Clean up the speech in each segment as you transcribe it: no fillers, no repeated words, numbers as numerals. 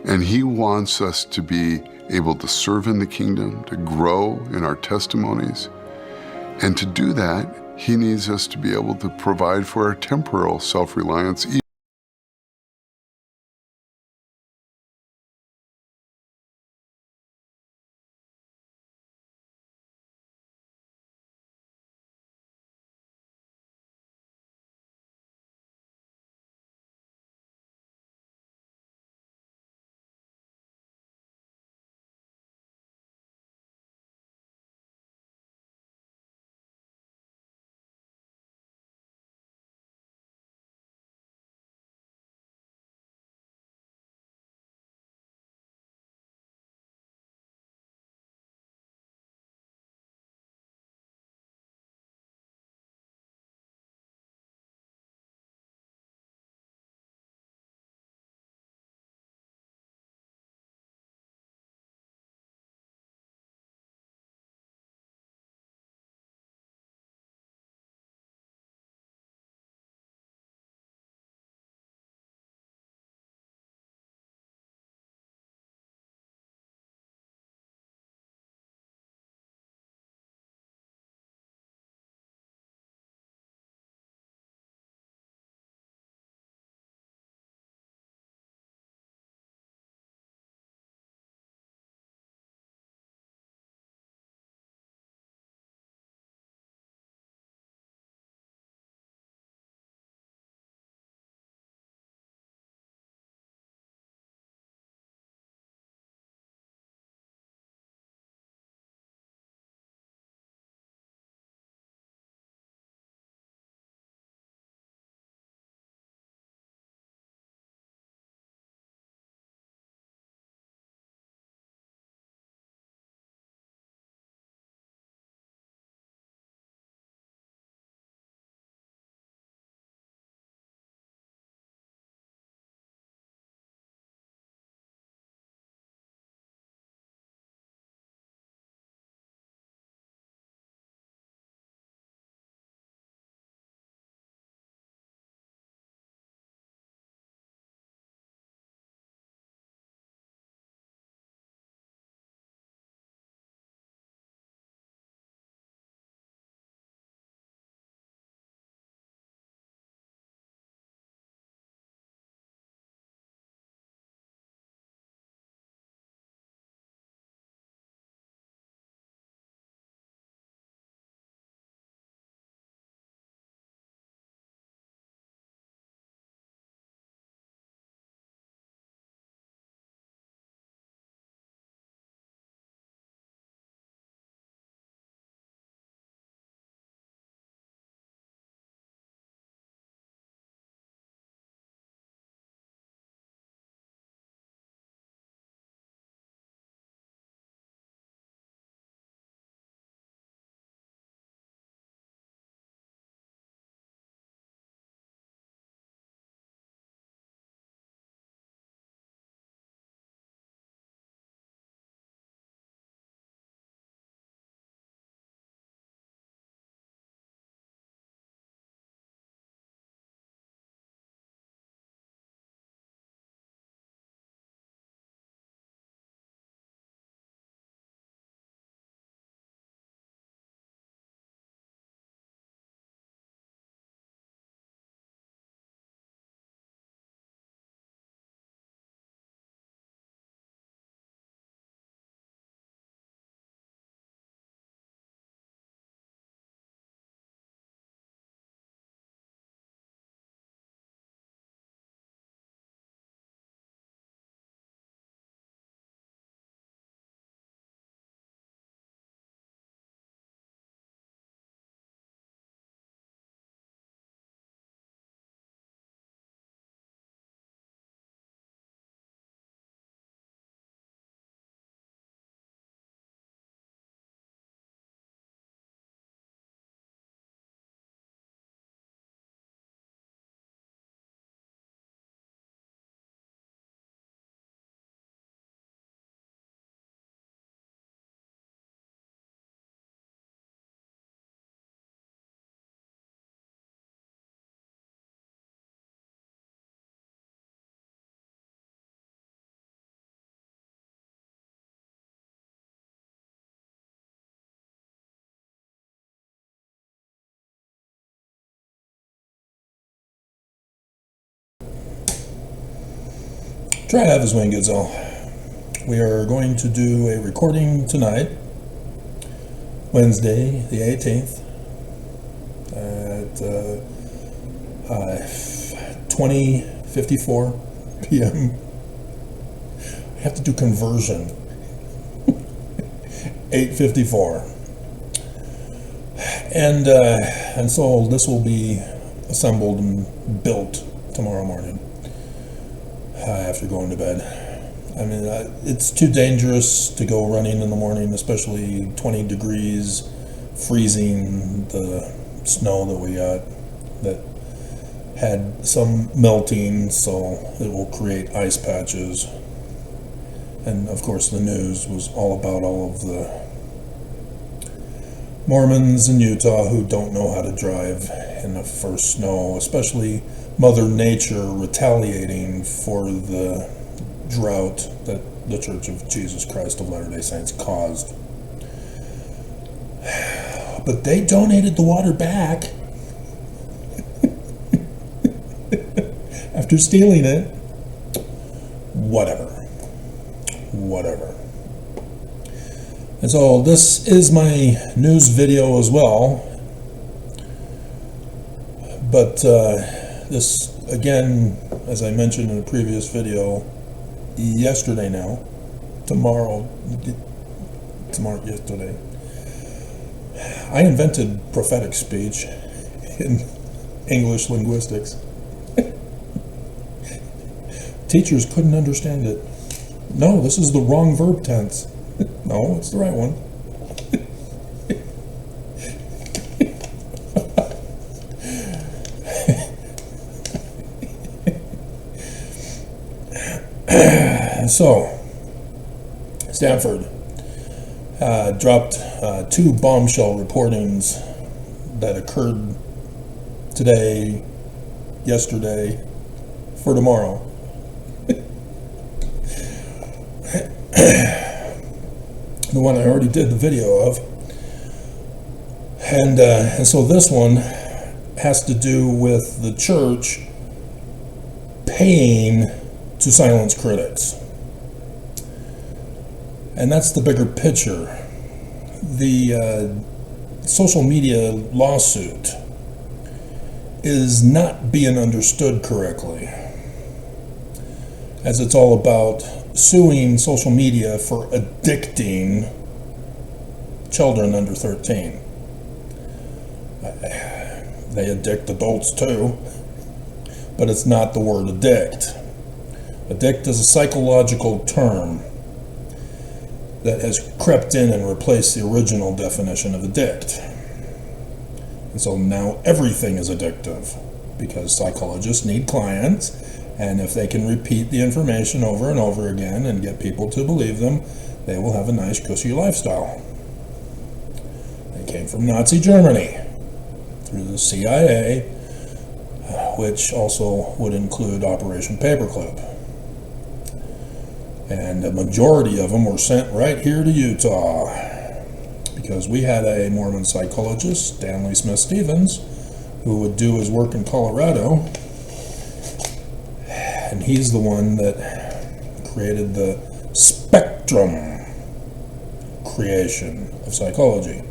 And he wants us to be able to serve in the kingdom, to grow in our testimonies. And to do that, he needs us to be able to provide for our temporal self-reliance, Trav is Wayne Goodsell. We are going to do a recording tonight, Wednesday the 18th, at 20:54 p.m. I have to do conversion. 8:54. And so this will be assembled and built tomorrow morning after going to bed. I mean, it's too dangerous to go running in the morning, especially 20 degrees, freezing, the snow that we got that had some melting, so it will create ice patches. And of course the news was all about all of the Mormons in Utah who don't know how to drive in the first snow, especially Mother Nature retaliating for the drought that the Church of Jesus Christ of Latter-day Saints caused. But they donated the water back after stealing it. Whatever. And so this is my news video as well, but this, again, as I mentioned in a previous video, yesterday, yesterday, I invented prophetic speech in English linguistics. Teachers couldn't understand it. No, this is the wrong verb tense. No, it's the right one. So, Stanford dropped 2 bombshell reportings that occurred today, yesterday, for tomorrow. The one I already did the video of, and so this one has to do with the church paying to silence critics, and that's the bigger picture. The social media lawsuit is not being understood correctly, as it's all about suing social media for addicting children under 13. They addict adults too, but it's not the word addict. Addict is a psychological term that has crept in and replaced the original definition of addict. And so now everything is addictive, because psychologists need clients, and if they can repeat the information over and over again and get people to believe them, they will have a nice, cushy lifestyle. They came from Nazi Germany through the CIA, which also would include Operation Paperclip. And a majority of them were sent right here to Utah, because we had a Mormon psychologist, Stanley Smith Stevens, who would do his work in Colorado. And he's the one that created the spectrum creation of psychology.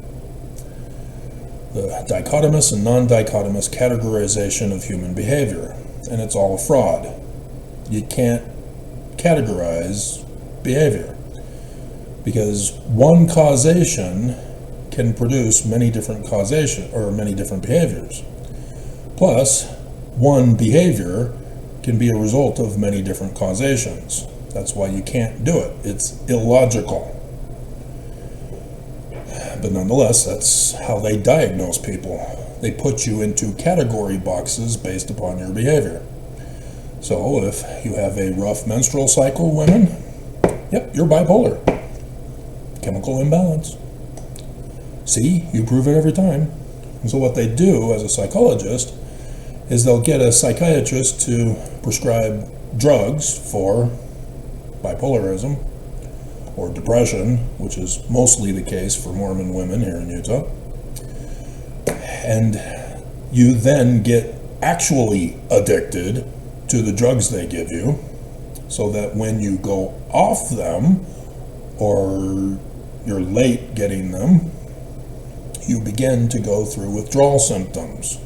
The dichotomous and non-dichotomous categorization of human behavior. And it's all a fraud. You can't categorize behavior, because one causation can produce many different behaviors. Plus, one behavior can be a result of many different causations. That's why you can't do it. It's illogical. But nonetheless, that's how they diagnose people. They put you into category boxes based upon your behavior. So if you have a rough menstrual cycle, women, yep, you're bipolar. Chemical imbalance. See, you prove it every time. And so what they do as a psychologist is they'll get a psychiatrist to prescribe drugs for bipolarism or depression, which is mostly the case for Mormon women here in Utah. And you then get actually addicted to the drugs they give you, so that when you go off them or you're late getting them, you begin to go through withdrawal symptoms.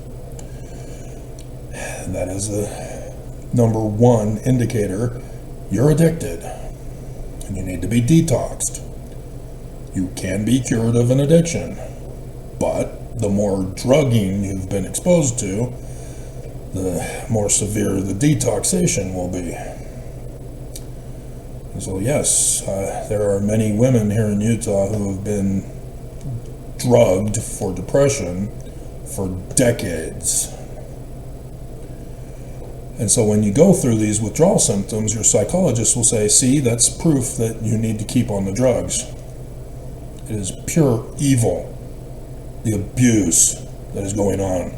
And that is the number one indicator you're addicted and you need to be detoxed. You can be cured of an addiction, but the more drugging you've been exposed to, the more severe the detoxation will be. So yes, there are many women here in Utah who have been drugged for depression for decades. And so when you go through these withdrawal symptoms, your psychologist will say, see, that's proof that you need to keep on the drugs. It is pure evil, the abuse that is going on.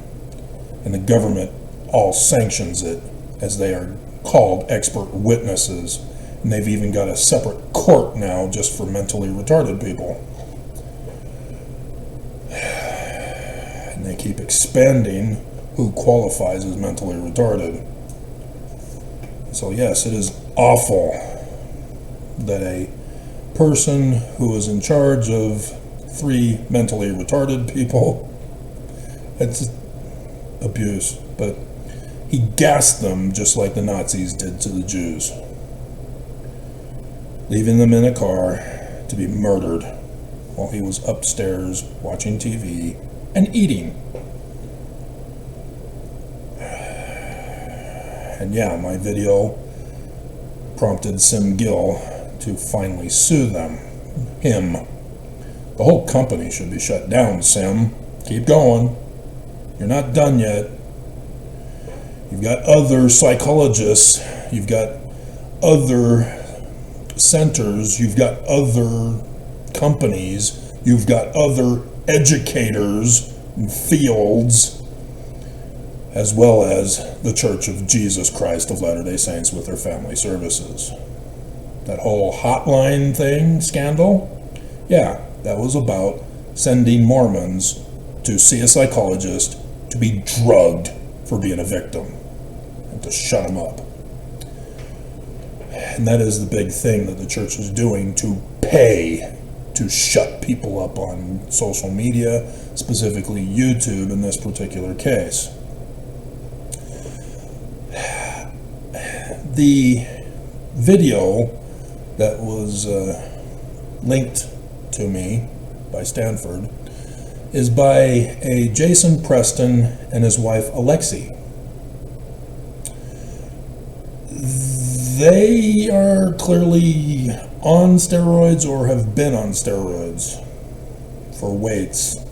And the government all sanctions it, as they are called expert witnesses. And they've even got a separate court now just for mentally retarded people. And they keep expanding who qualifies as mentally retarded. So yes, it is awful that a person who is in charge of 3 mentally retarded people, it's abuse, but he gassed them just like the Nazis did to the Jews, leaving them in a car to be murdered while he was upstairs watching TV and eating. And yeah, my video prompted Sim Gill to finally sue him. The whole company should be shut down, Sim. Keep going. You're not done yet. You've got other psychologists. You've got other centers. You've got other companies. You've got other educators and fields, as well as the Church of Jesus Christ of Latter-day Saints with their family services. That whole hotline thing scandal, yeah, that was about sending Mormons to see a psychologist to be drugged for being a victim and to shut them up. And that is the big thing that the church is doing, to pay to shut people up on social media, specifically YouTube in this particular case. The video that was linked to me by Stanford is by a Jason Preston and his wife Alexi. They are clearly on steroids or have been on steroids for weights.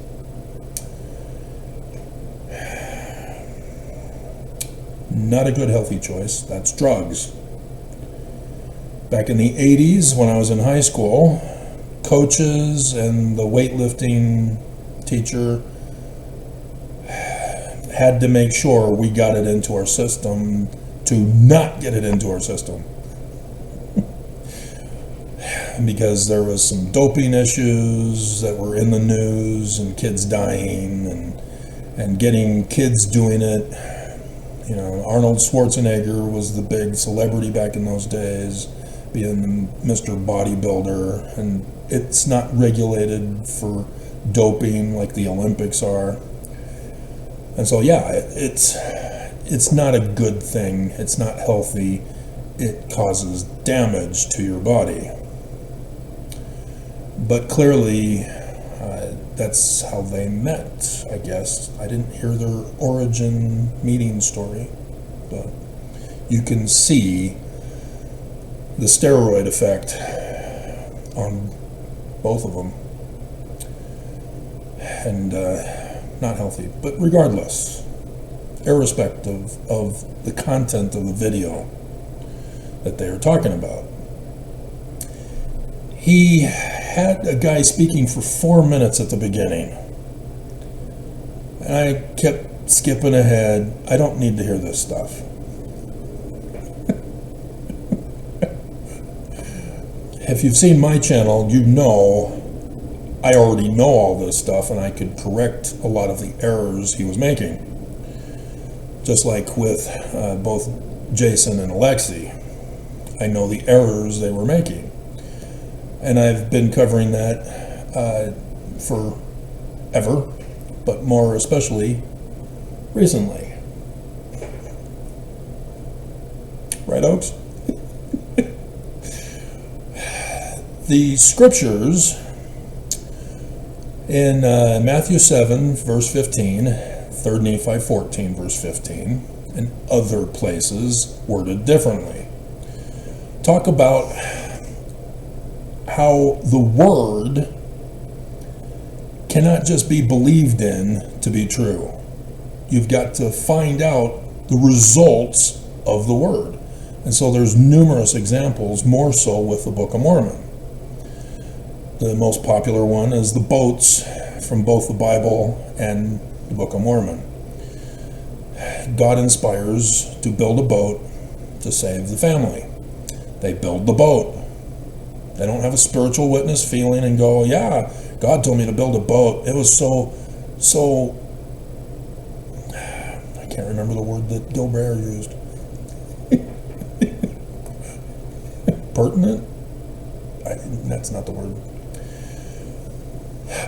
Not a good healthy choice. That's drugs. Back in the 80s, when I was in high school, coaches and the weightlifting teacher had to make sure we got it into our system to not get it into our system. Because there was some doping issues that were in the news and kids dying and getting kids doing it. You know, Arnold Schwarzenegger was the big celebrity back in those days, being Mr. Bodybuilder, and it's not regulated for doping like the Olympics are. And so yeah, it's not a good thing. It's not healthy. It causes damage to your body. But clearly, that's how they met, I guess. I didn't hear their origin meeting story, but you can see the steroid effect on both of them. And not healthy. But regardless, irrespective of the content of the video that they were talking about, he had a guy speaking for 4 minutes at the beginning. And I kept skipping ahead. I don't need to hear this stuff. If you've seen my channel, you know I already know all this stuff and I could correct a lot of the errors he was making. Just like with both Jason and Alexi. I know the errors they were making. And I've been covering that forever, but more especially recently. Right, Oaks? The scriptures in Matthew 7, verse 15, 3 Nephi 14, verse 15, and other places worded differently, talk about how the word cannot just be believed in to be true. You've got to find out the results of the word. And so there's numerous examples, more so with the Book of Mormon. The most popular one is the boats from both the Bible and the Book of Mormon. God inspires to build a boat to save the family. They build the boat. They don't have a spiritual witness feeling and go, yeah, God told me to build a boat. It was so, I can't remember the word that Gilbert used. Pertinent? That's not the word.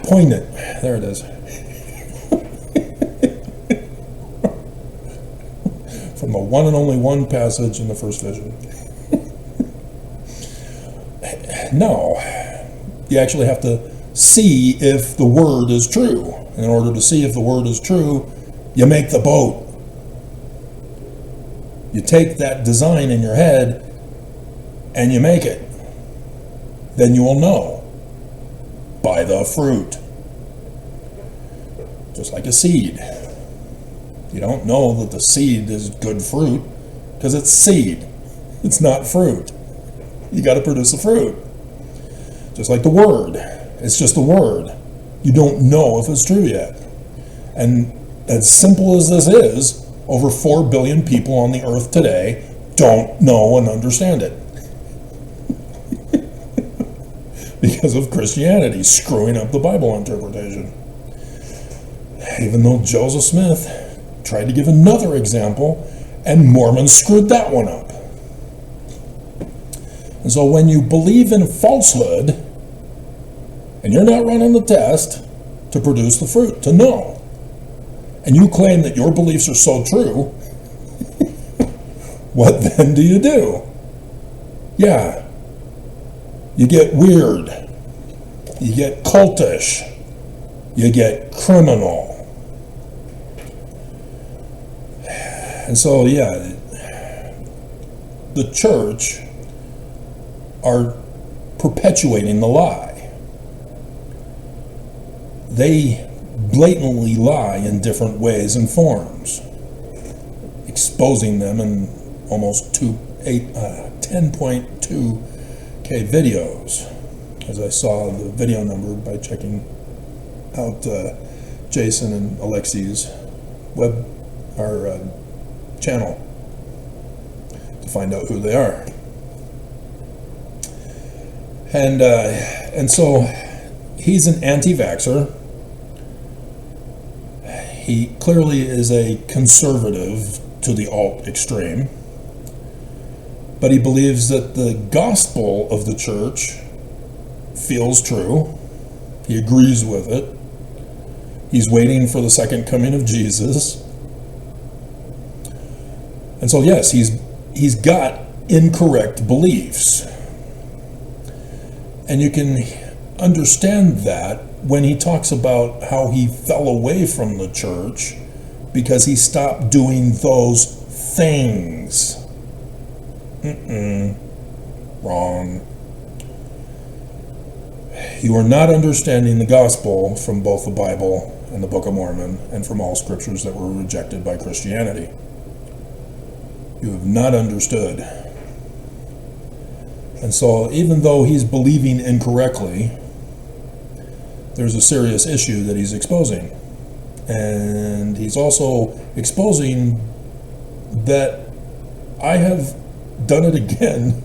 Poignant. There it is. From the one and only one passage in the first vision. No. You actually have to see if the word is true. In order to see if the word is true, you make the boat. You take that design in your head and you make it. Then you will know by the fruit. Just like a seed. You don't know that the seed is good fruit because it's seed. It's not fruit. You got to produce the fruit. Just like the word. It's just a word. You don't know if it's true yet. And as simple as this is, over 4 billion people on the earth today don't know and understand it. Because of Christianity screwing up the Bible interpretation. Even though Joseph Smith tried to give another example, and Mormons screwed that one up. And so when you believe in falsehood, and you're not running the test to produce the fruit, to know, and you claim that your beliefs are so true, what then do you do? Yeah, you get weird, you get cultish, you get criminal. And so, yeah, the church are perpetuating the lie. They blatantly lie in different ways and forms, exposing them in almost 10.2K videos, as I saw the video number by checking out Jason and Alexi's web channel to find out who they are. And so he's an anti-vaxxer. He clearly is a conservative to the alt extreme, but he believes that the gospel of the church feels true. He agrees with it. He's waiting for the second coming of Jesus. And so, yes, he's got incorrect beliefs. And you can understand that when he talks about how he fell away from the church because he stopped doing those things. Wrong. You are not understanding the gospel from both the Bible and the Book of Mormon and from all scriptures that were rejected by Christianity. You have not understood. And so even though he's believing incorrectly, there's a serious issue that he's exposing. And he's also exposing that I have done it again.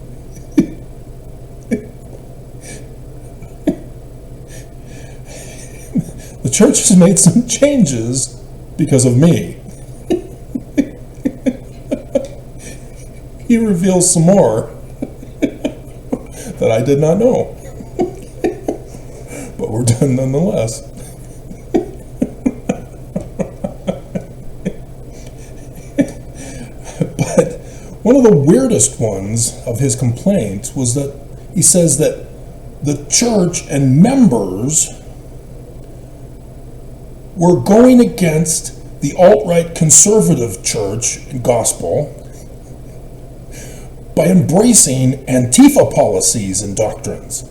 The church has made some changes because of me. He reveals some more that I did not know. But we're done nonetheless. But one of the weirdest ones of his complaint was that he says that the church and members were going against the alt-right conservative church and gospel by embracing Antifa policies and doctrines.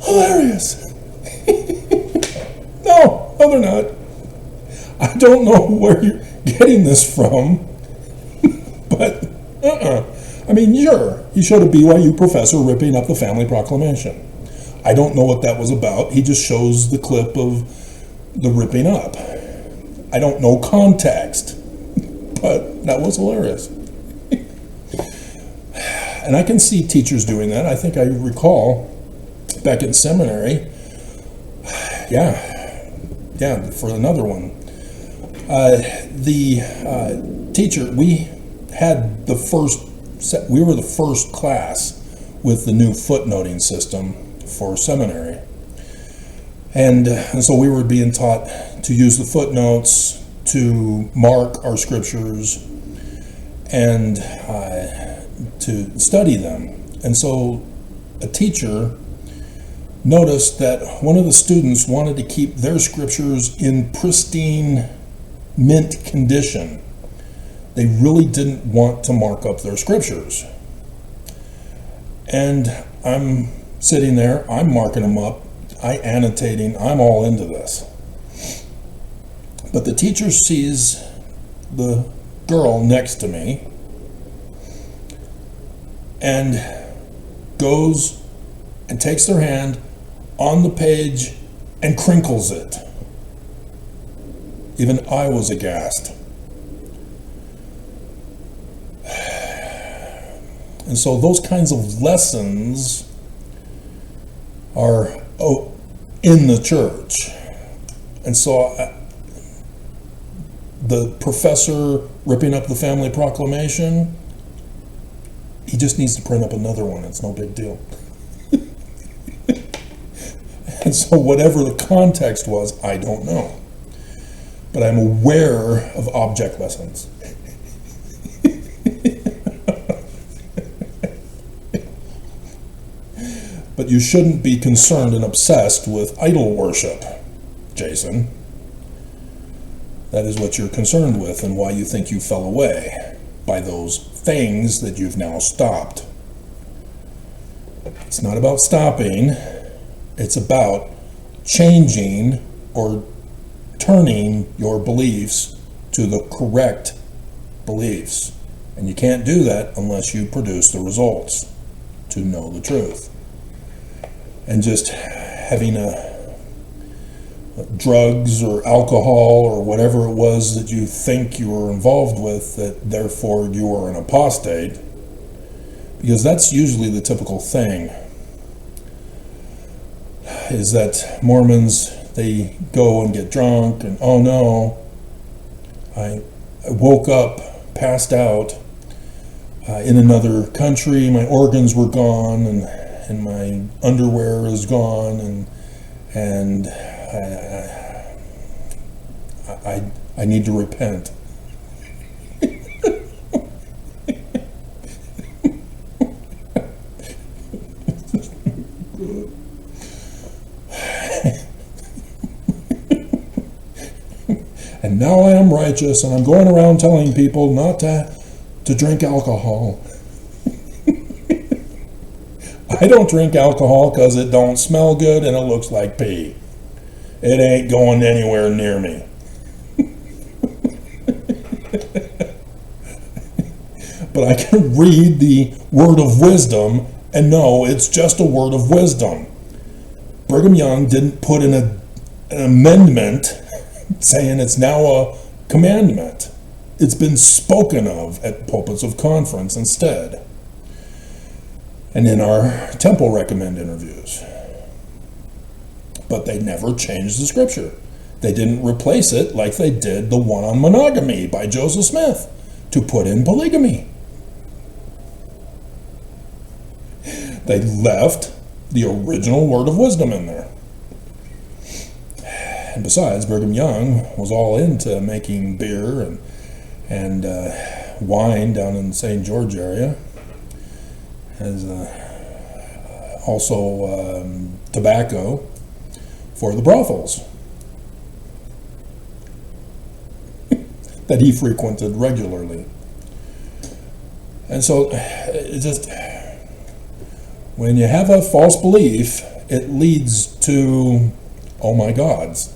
Hilarious. No, they're not. I don't know where you're getting this from, but I mean, sure, he showed a BYU professor ripping up the family proclamation. I don't know what that was about. He just shows the clip of the ripping up. I don't know context, but that was hilarious. And I can see teachers doing that. I think I recall back in seminary, yeah, for another one. The teacher, we were the first class with the new footnoting system for seminary. And so we were being taught to use the footnotes to mark our scriptures and to study them. And so a teacher noticed that one of the students wanted to keep their scriptures in pristine mint condition. They really didn't want to mark up their scriptures. And I'm sitting there, I'm marking them up, I'm annotating, I'm all into this. But the teacher sees the girl next to me and goes and takes their hand on the page and crinkles it. Even I was aghast. And so those kinds of lessons are in the church. And so the professor ripping up the family proclamation, he just needs to print up another one. It's no big deal. And so whatever the context was, I don't know. But I'm aware of object lessons. But you shouldn't be concerned and obsessed with idol worship, Jason. That is what you're concerned with and why you think you fell away by those things that you've now stopped. It's not about stopping. It's about changing or turning your beliefs to the correct beliefs. And you can't do that unless you produce the results to know the truth. And just having drugs or alcohol or whatever it was that you think you were involved with, that therefore you are an apostate, because that's usually the typical thing, is that Mormons, they go and get drunk and, oh no, I woke up, passed out in another country, my organs were gone, and my underwear is gone, and I need to repent. And now I am righteous, and I'm going around telling people not to drink alcohol. I don't drink alcohol because it don't smell good and it looks like pee. It ain't going anywhere near me. But I can read the word of wisdom and know it's just a word of wisdom. Brigham Young didn't put in an amendment saying it's now a commandment. It's been spoken of at pulpits of conference instead, and in our temple recommend interviews. But they never changed the scripture. They didn't replace it like they did the one on monogamy by Joseph Smith to put in polygamy. They left the original word of wisdom in there. And besides, Brigham Young was all into making beer and wine down in the St. George area. As also tobacco for the brothels that he frequented regularly. And so it just, when you have a false belief, it leads to, oh my gods.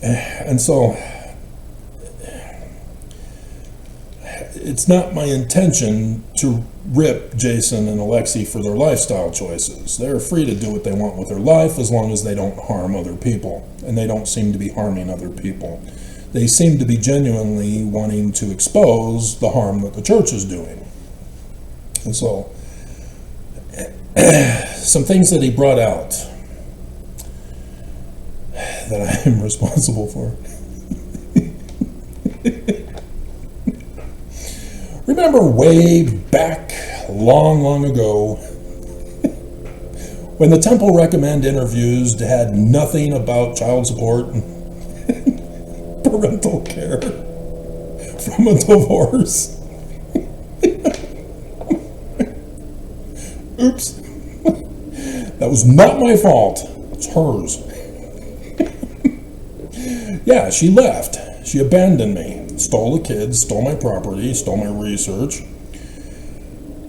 And so it's not my intention to rip Jason and Alexi for their lifestyle choices. They're free to do what they want with their life as long as they don't harm other people. And they don't seem to be harming other people. They seem to be genuinely wanting to expose the harm that the church is doing. And so, some things that he brought out that I'm responsible for. Remember way back, long ago, when the Temple Recommend interviews had nothing about child support and parental care from a divorce? Oops. That was not my fault. It's hers. Yeah, she left. She abandoned me. Stole the kids, stole my property, stole my research,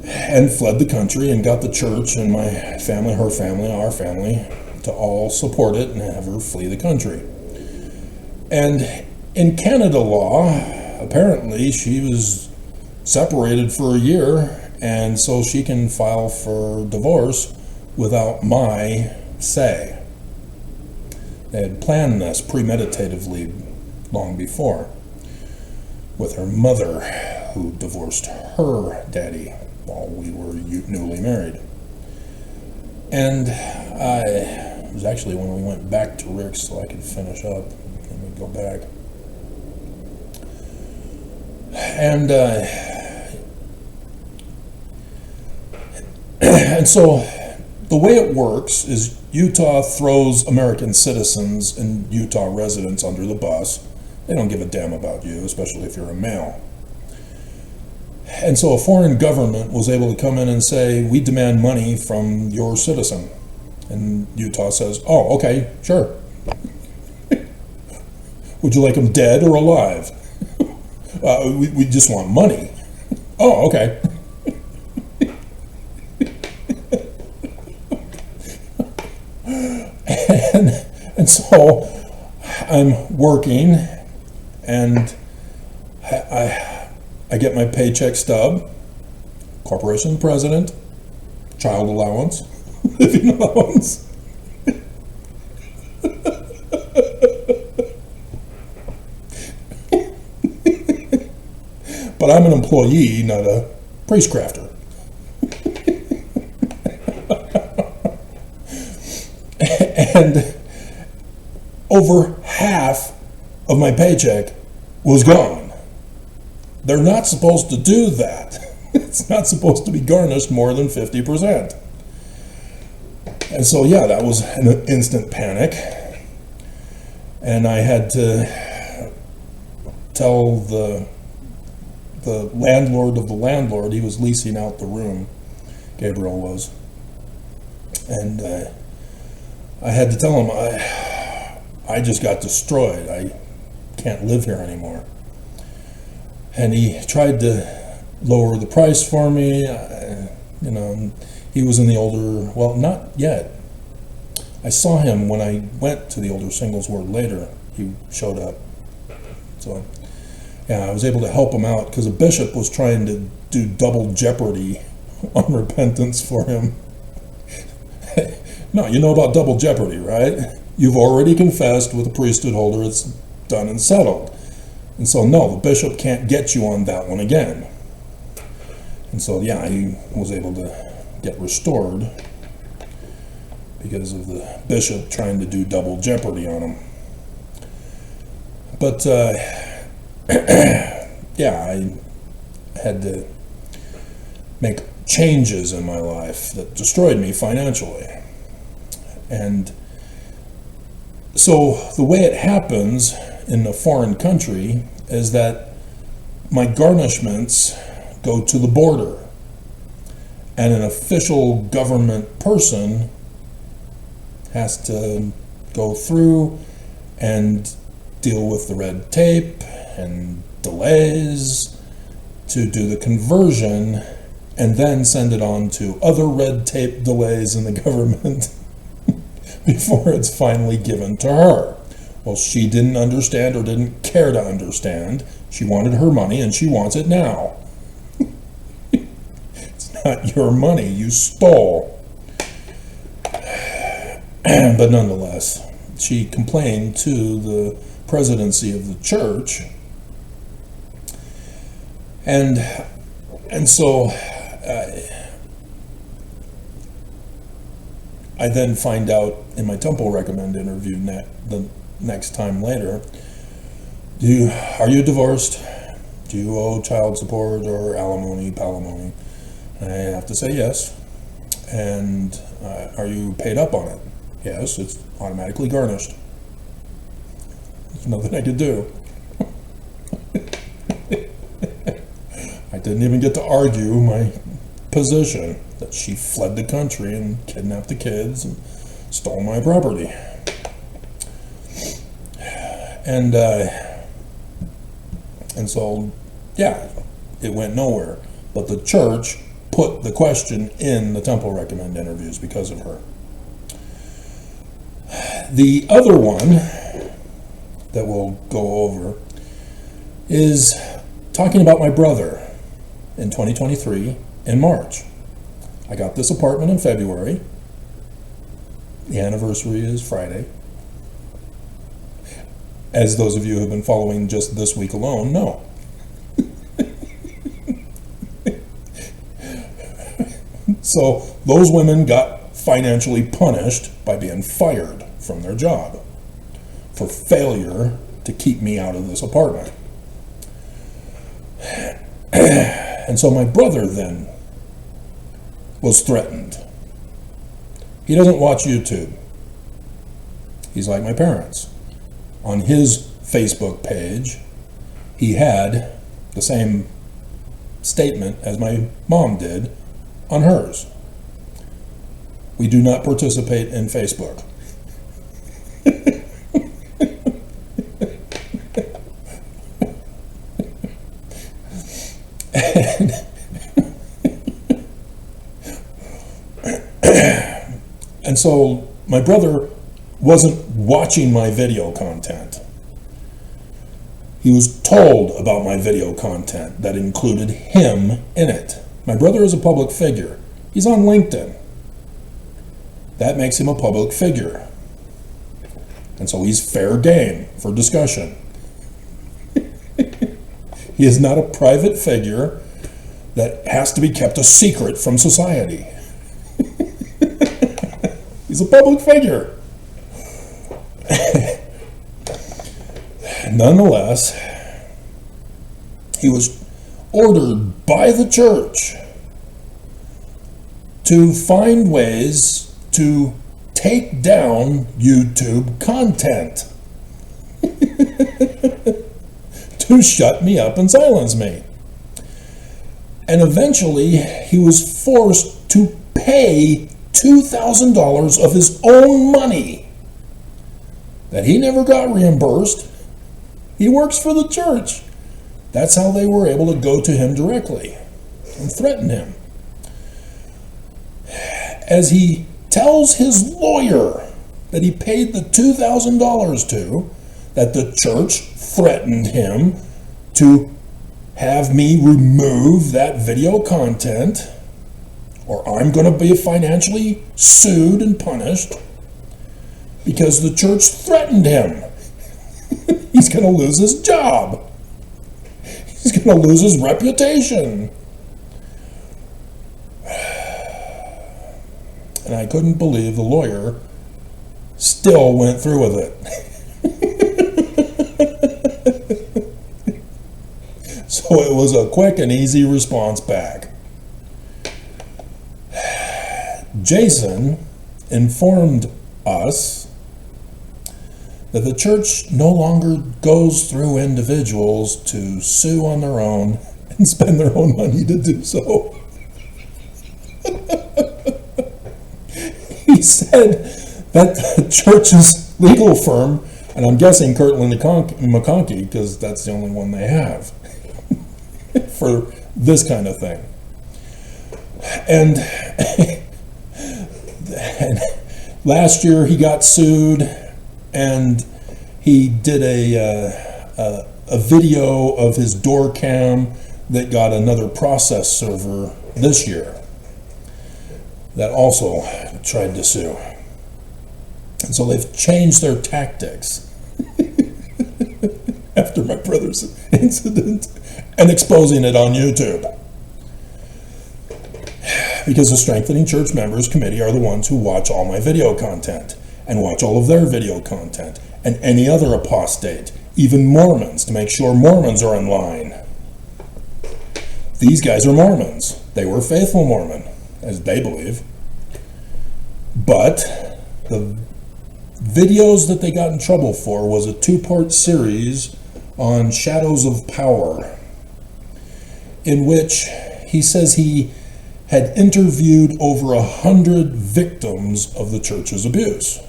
and fled the country and got the church and my family, her family, our family, to all support it and have her flee the country. And in Canada law, apparently she was separated for a year, and so she can file for divorce without my say. They had planned this premeditatively long before, with her mother, who divorced her daddy while we were newly married. And it was actually when we went back to Rick's so I could finish up. Let me go back. And and so the way it works is Utah throws American citizens and Utah residents under the bus. They don't give a damn about you, especially if you're a male. And so a foreign government was able to come in and say, we demand money from your citizen. And Utah says, oh, okay, sure. Would you like him dead or alive? We just want money. Oh, okay. And so I'm working, and I get my paycheck stub, corporation president, child allowance, living allowance. But I'm an employee, not a priestcrafter. And over half of my paycheck was gone. They're not supposed to do that. It's not supposed to be garnished more than 50%. And so, yeah, that was an instant panic. And I had to tell the landlord of the landlord, he was leasing out the room, Gabriel was. And I had to tell him, I just got destroyed. I can't live here anymore. And he tried to lower the price for me. He was in the older, well, not yet. I saw him when I went to the older singles ward later. He showed up. So, yeah, I was able to help him out because a bishop was trying to do double jeopardy on repentance for him. No, you know about double jeopardy, right? You've already confessed with a priesthood holder, it's done and settled. And so, no, the bishop can't get you on that one again. And so, yeah, he was able to get restored because of the bishop trying to do double jeopardy on him. But yeah, I had to make changes in my life that destroyed me financially. And so the way it happens in a foreign country is that my garnishments go to the border, and an official government person has to go through and deal with the red tape and delays to do the conversion, and then send it on to other red tape delays in the government before it's finally given to her. Well, she didn't understand or didn't care to understand. She wanted her money, and she wants it now. It's not your money, you stole. But nonetheless, she complained to the presidency of the church, and so I then find out in my temple recommend interview the next time later, are you divorced? Do you owe child support or alimony, palimony? And I have to say yes. And are you paid up on it? Yes, it's automatically garnished. There's nothing I could do. I didn't even get to argue my position that she fled the country and kidnapped the kids and stole my property. And so, yeah, it went nowhere. But the church put the question in the temple recommend interviews because of her. The other one that we'll go over is talking about my brother in 2023 in March. I got this apartment in February. The anniversary is Friday. As those of you who have been following just this week alone know. So those women got financially punished by being fired from their job for failure to keep me out of this apartment. And so my brother then was threatened. He doesn't watch YouTube. He's like my parents. On his Facebook page, he had the same statement as my mom did on hers. We do not participate in Facebook. And so my brother wasn't watching my video content. He was told about my video content that included him in it. My brother is a public figure. He's on LinkedIn. That makes him a public figure. And so he's fair game for discussion. He is not a private figure that has to be kept a secret from society. He's a public figure. Nonetheless, he was ordered by the church to find ways to take down YouTube content, to shut me up and silence me. And eventually, he was forced to pay $2,000 of his own money that he never got reimbursed. He works for the church. That's how they were able to go to him directly and threaten him. As he tells his lawyer that he paid the $2,000 to, that the church threatened him to have me remove that video content, or I'm going to be financially sued and punished because the church threatened him. He's going to lose his job. He's going to lose his reputation. And I couldn't believe the lawyer still went through with it. So it was a quick and easy response back. Jason informed us that the church no longer goes through individuals to sue on their own and spend their own money to do so. He said that the church's legal firm, and I'm guessing Kirtland McConkie, because that's the only one they have for this kind of thing. And last year he got sued, and he did a video of his door cam that got another process server this year that also tried to sue. And so they've changed their tactics after my brother's incident and exposing it on YouTube. Because the Strengthening Church Members Committee are the ones who watch all my video content and watch all of their video content and any other apostate, even Mormons, to make sure Mormons are in line. These guys are Mormons. They were faithful Mormon, as they believe. But the videos that they got in trouble for was a 2-part series on Shadows of Power, in which he says he had interviewed over 100 victims of the church's abuse.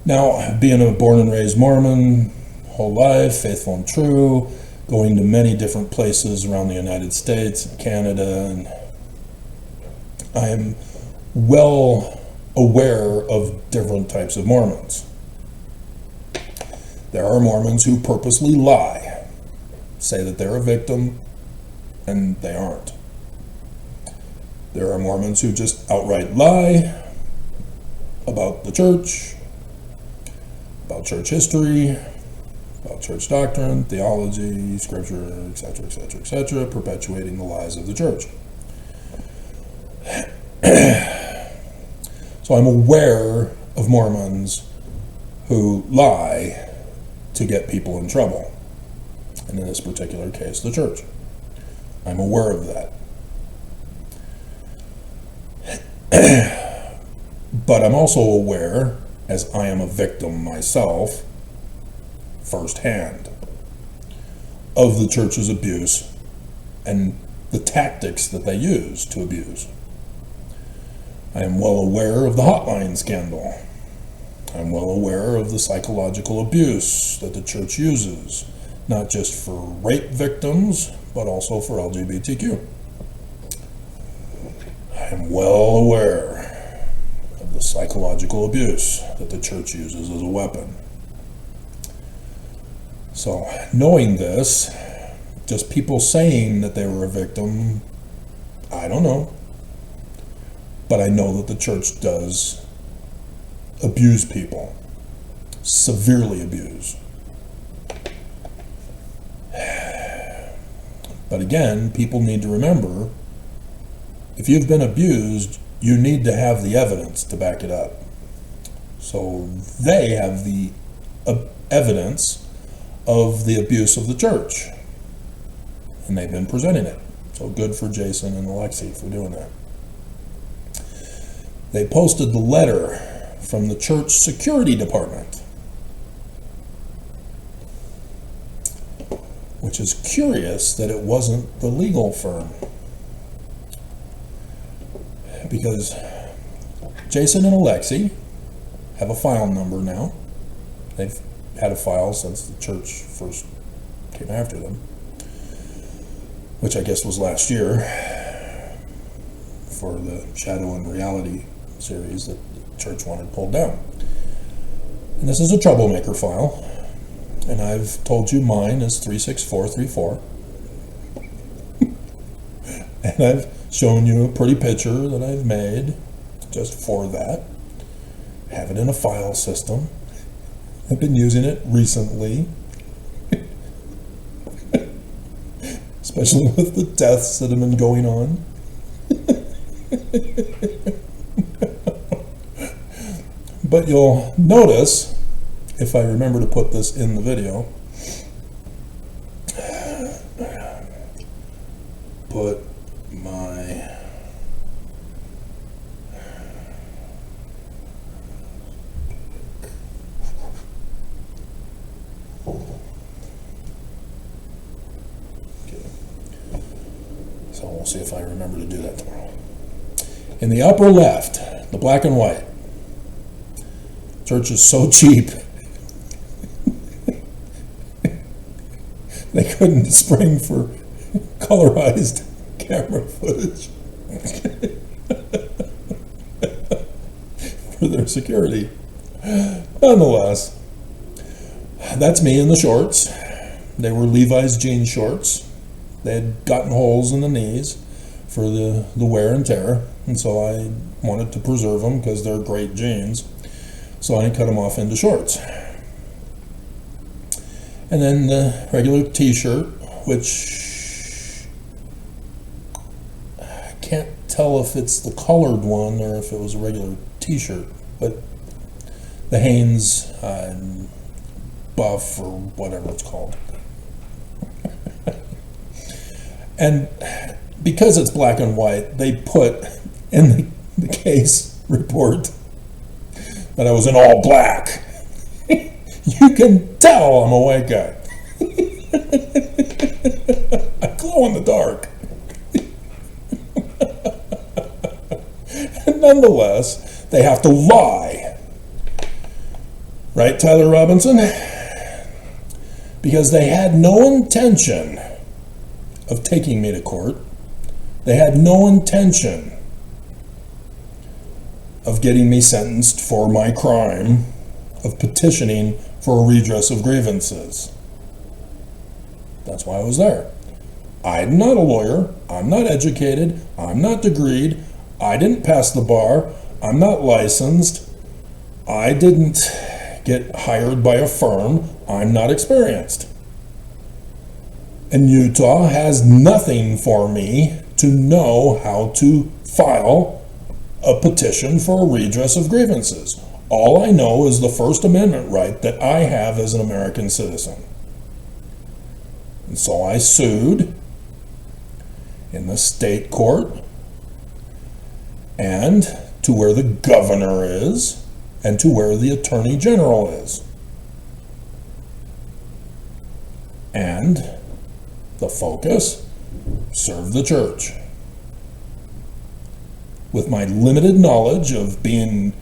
Now, being a born and raised Mormon, whole life, faithful and true, going to many different places around the United States and Canada, and I am well aware of different types of Mormons. There are Mormons who purposely lie, say that they're a victim, and they aren't. There are Mormons who just outright lie about the church, about church history, about church doctrine, theology, scripture, etc., etc., etc., perpetuating the lies of the church. So I'm aware of Mormons who lie to get people in trouble, and in this particular case, the church. I'm aware of that. But I'm also aware, as I am a victim myself, firsthand, of the church's abuse and the tactics that they use to abuse. I am well aware of the hotline scandal. I'm well aware of the psychological abuse that the church uses, not just for rape victims, but also for LGBTQ. I am well aware of the psychological abuse that the church uses as a weapon. So, knowing this, just people saying that they were a victim, I don't know. But I know that the church does abuse people, severely abuse. But again, people need to remember, if you've been abused, you need to have the evidence to back it up. So they have the evidence of the abuse of the church, and they've been presenting it. So good for Jason and Alexi for doing that. They posted the letter from the church security department, which is curious that it wasn't the legal firm, because Jason and Alexi have a file number now. They've had a file since the church first came after them, which I guess was last year, for the Shadow and Reality series that the church wanted pulled down. And this is a troublemaker file, and I've told you mine is 36434. And I've shown you a pretty picture that I've made just for that. I have it in a file system. I've been using it recently, especially with the deaths that have been going on. But you'll notice, if I remember to put this in the video, put my so we'll see if I remember to do that tomorrow. In the upper left, the black and white. Church is so cheap. They couldn't spring for colorized camera footage for their security. Nonetheless, that's me in the shorts. They were Levi's jean shorts. They had gotten holes in the knees for the wear and tear, and so I wanted to preserve them because they're great jeans. So I cut them off into shorts. And then the regular t-shirt, which I can't tell if it's the colored one or if it was a regular t-shirt, but the Hanes buff or whatever it's called. And because it's black and white, they put in the case report that I was in all black. You can tell I'm a white guy. I glow in the dark. And nonetheless, they have to lie. Right, Tyler Robinson? Because they had no intention of taking me to court. They had no intention of getting me sentenced for my crime of petitioning for a redress of grievances. That's why I was there. I'm not a lawyer. I'm not educated. I'm not degreed. I didn't pass the bar. I'm not licensed. I didn't get hired by a firm. I'm not experienced. And Utah has nothing for me to know how to file a petition for a redress of grievances. All I know is the First Amendment right that I have as an American citizen. And so I sued in the state court and to where the governor is and to where the attorney general is. And the focus, serve the church. With my limited knowledge of being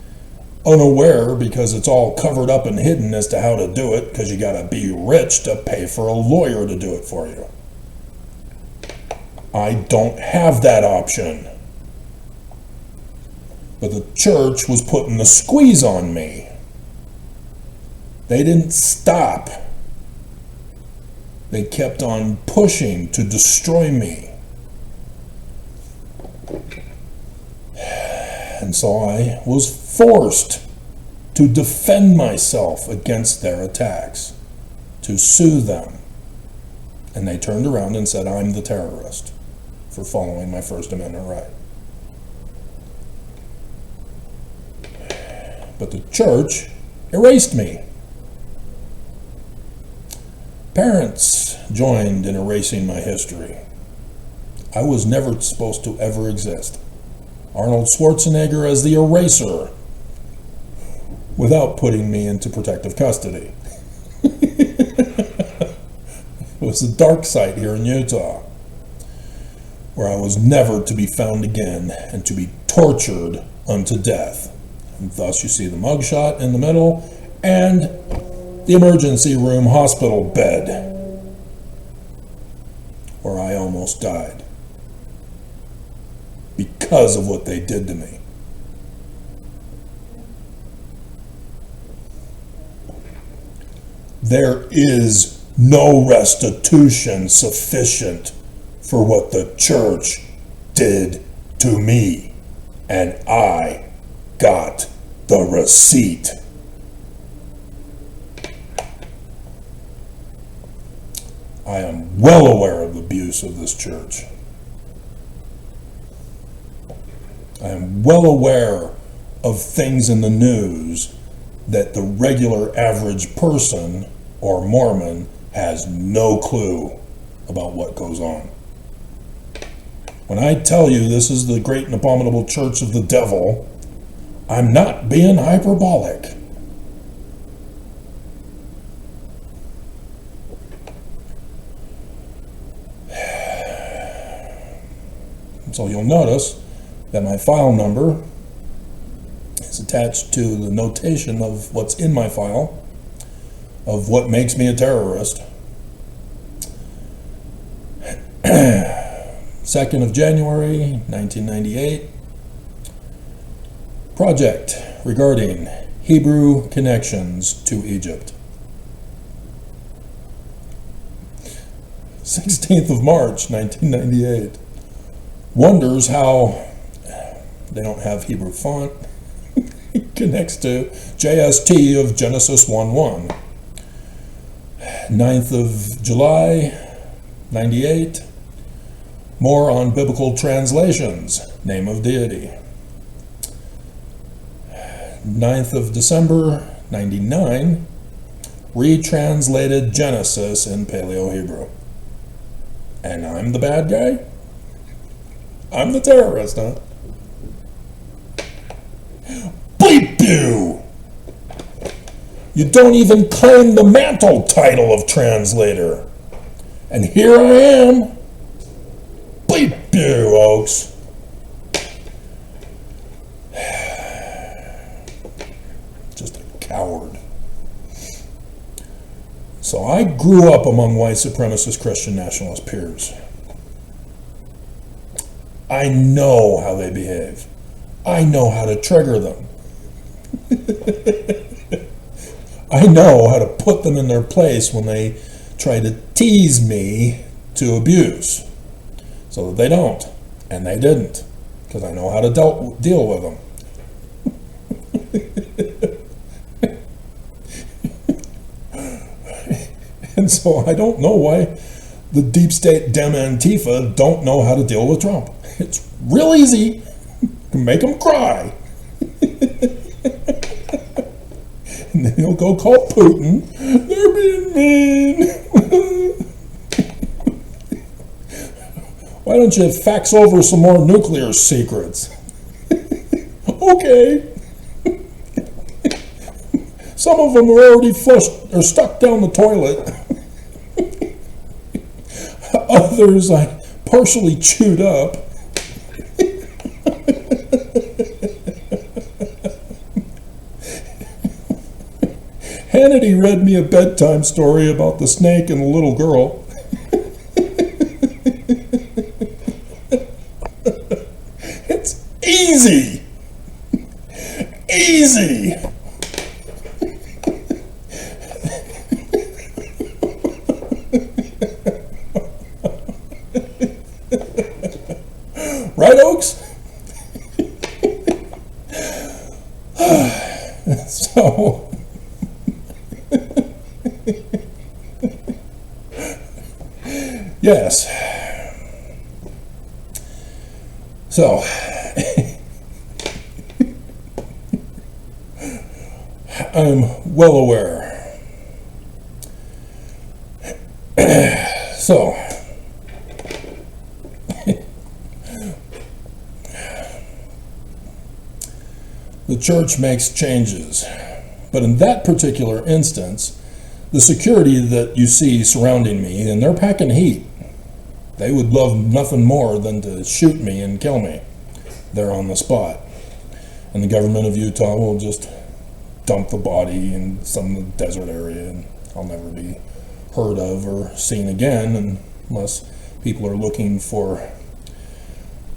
unaware, because it's all covered up and hidden as to how to do it, because you gotta be rich to pay for a lawyer to do it for you. I don't have that option. But the church was putting the squeeze on me. They didn't stop. They kept on pushing to destroy me. And so I was forced to defend myself against their attacks, to sue them. And they turned around and said I'm the terrorist for following my First Amendment right. But the church erased me. Parents joined in erasing my history. I was never supposed to ever exist. Arnold Schwarzenegger as the eraser, without putting me into protective custody. It was a dark site here in Utah, where I was never to be found again and to be tortured unto death. And thus you see the mugshot in the middle and the emergency room hospital bed, where I almost died because of what they did to me. There is no restitution sufficient for what the church did to me, and I got the receipt. I am well aware of the abuse of this church. I am well aware of things in the news that the regular average person or Mormon has no clue about what goes on. When I tell you this is the great and abominable church of the devil, I'm not being hyperbolic. So you'll notice that my file number is attached to the notation of what's in my file, of what makes me a terrorist. 2nd of January, 1998. Project regarding Hebrew connections to Egypt. 16th of March, 1998. Wonders how they don't have Hebrew font. Connects to JST of Genesis 1:1. 9th of July, 98. More on biblical translations. Name of deity. 9th of December, 99. Retranslated Genesis in Paleo-Hebrew. And I'm the bad guy? I'm the terrorist, huh? Bleep you! You don't even claim the mantle title of translator. And here I am. Bleep you, Oaks. Just a coward. So I grew up among white supremacist Christian nationalist peers. I know how they behave. I know how to trigger them. I know how to put them in their place when they try to tease me to abuse, so that they don't, and they didn't, because I know how to deal with them. And so I don't know why the deep state Dem Antifa don't know how to deal with Trump. It's real easy. Make them cry. And then he'll go call Putin. They're being mean. Why don't you fax over some more nuclear secrets? Okay. Some of them are already flushed or stuck down the toilet. Others I partially chewed up. Hannity read me a bedtime story about the snake and the little girl. It's easy. Easy. Right, Oaks? So... Yes. So, I'm well aware. So, the church makes changes, but in that particular instance, the security that you see surrounding me, and they're packing heat. They would love nothing more than to shoot me and kill me there on the spot. And the government of Utah will just dump the body in some desert area, and I'll never be heard of or seen again unless people are looking for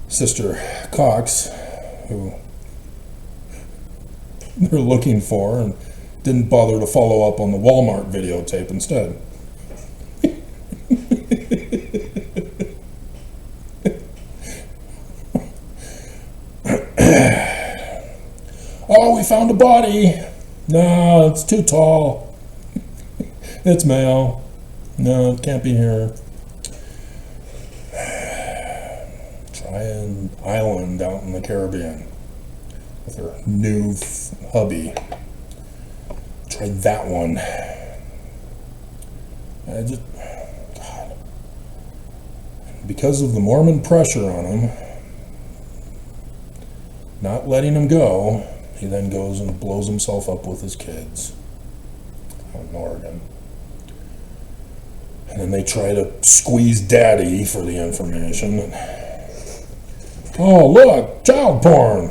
Sister Cox, who they're looking for, and didn't bother to follow up on the Walmart videotape instead. Oh, we found a body. No, it's too tall. It's male. No, it can't be here. Try an island out in the Caribbean. with her new hubby. Tried that one. God. Because of the Mormon pressure on him, not letting him go, he then goes and blows himself up with his kids out in Oregon. And then they try to squeeze daddy for the information. Oh, look, child porn.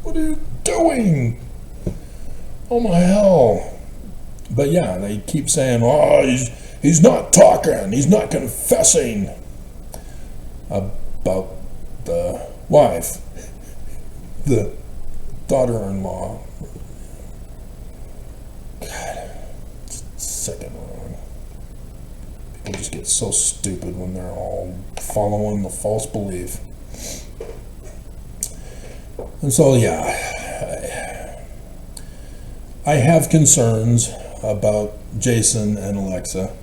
What are you doing? Oh my hell. But yeah, they keep saying, oh, he's not talking, he's not confessing about the wife, the daughter-in-law. God, it's sick and wrong. People just get so stupid when they're all following the false belief. And so, yeah, I have concerns about Jason and Alexa,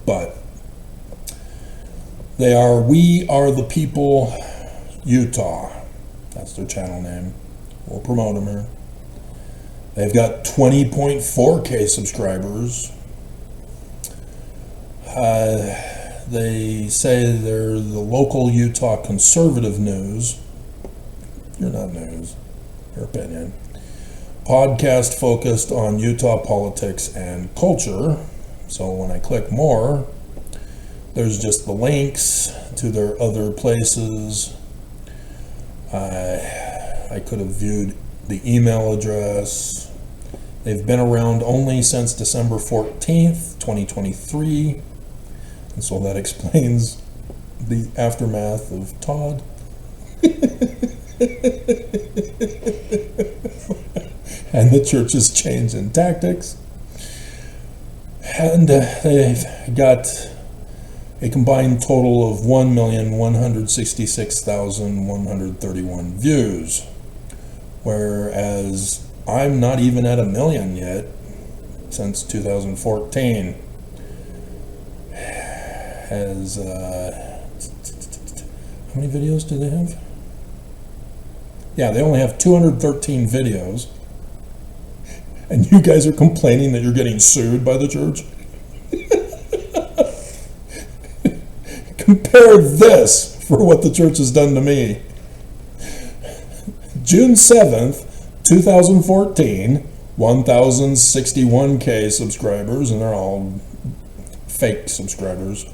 but they are We Are the People Utah. That's their channel name. We'll promote them here. They've got 20.4K subscribers. They say they're the local Utah conservative news. You're not news. Your opinion. Podcast focused on Utah politics and culture. So when I click more, there's just the links to their other places. I could have viewed the email address. They've been around only since December 14th, 2023. And so that explains the aftermath of Todd. And the church's change in tactics. And they've got a combined total of 1,166,131 views. Whereas I'm not even at 1 million yet since 2014. Has, how many videos do they have? Yeah, they only have 213 videos. And you guys are complaining that you're getting sued by the church? Compare this for what the church has done to me. June 7th, 2014, 1,061K subscribers, and they're all fake subscribers,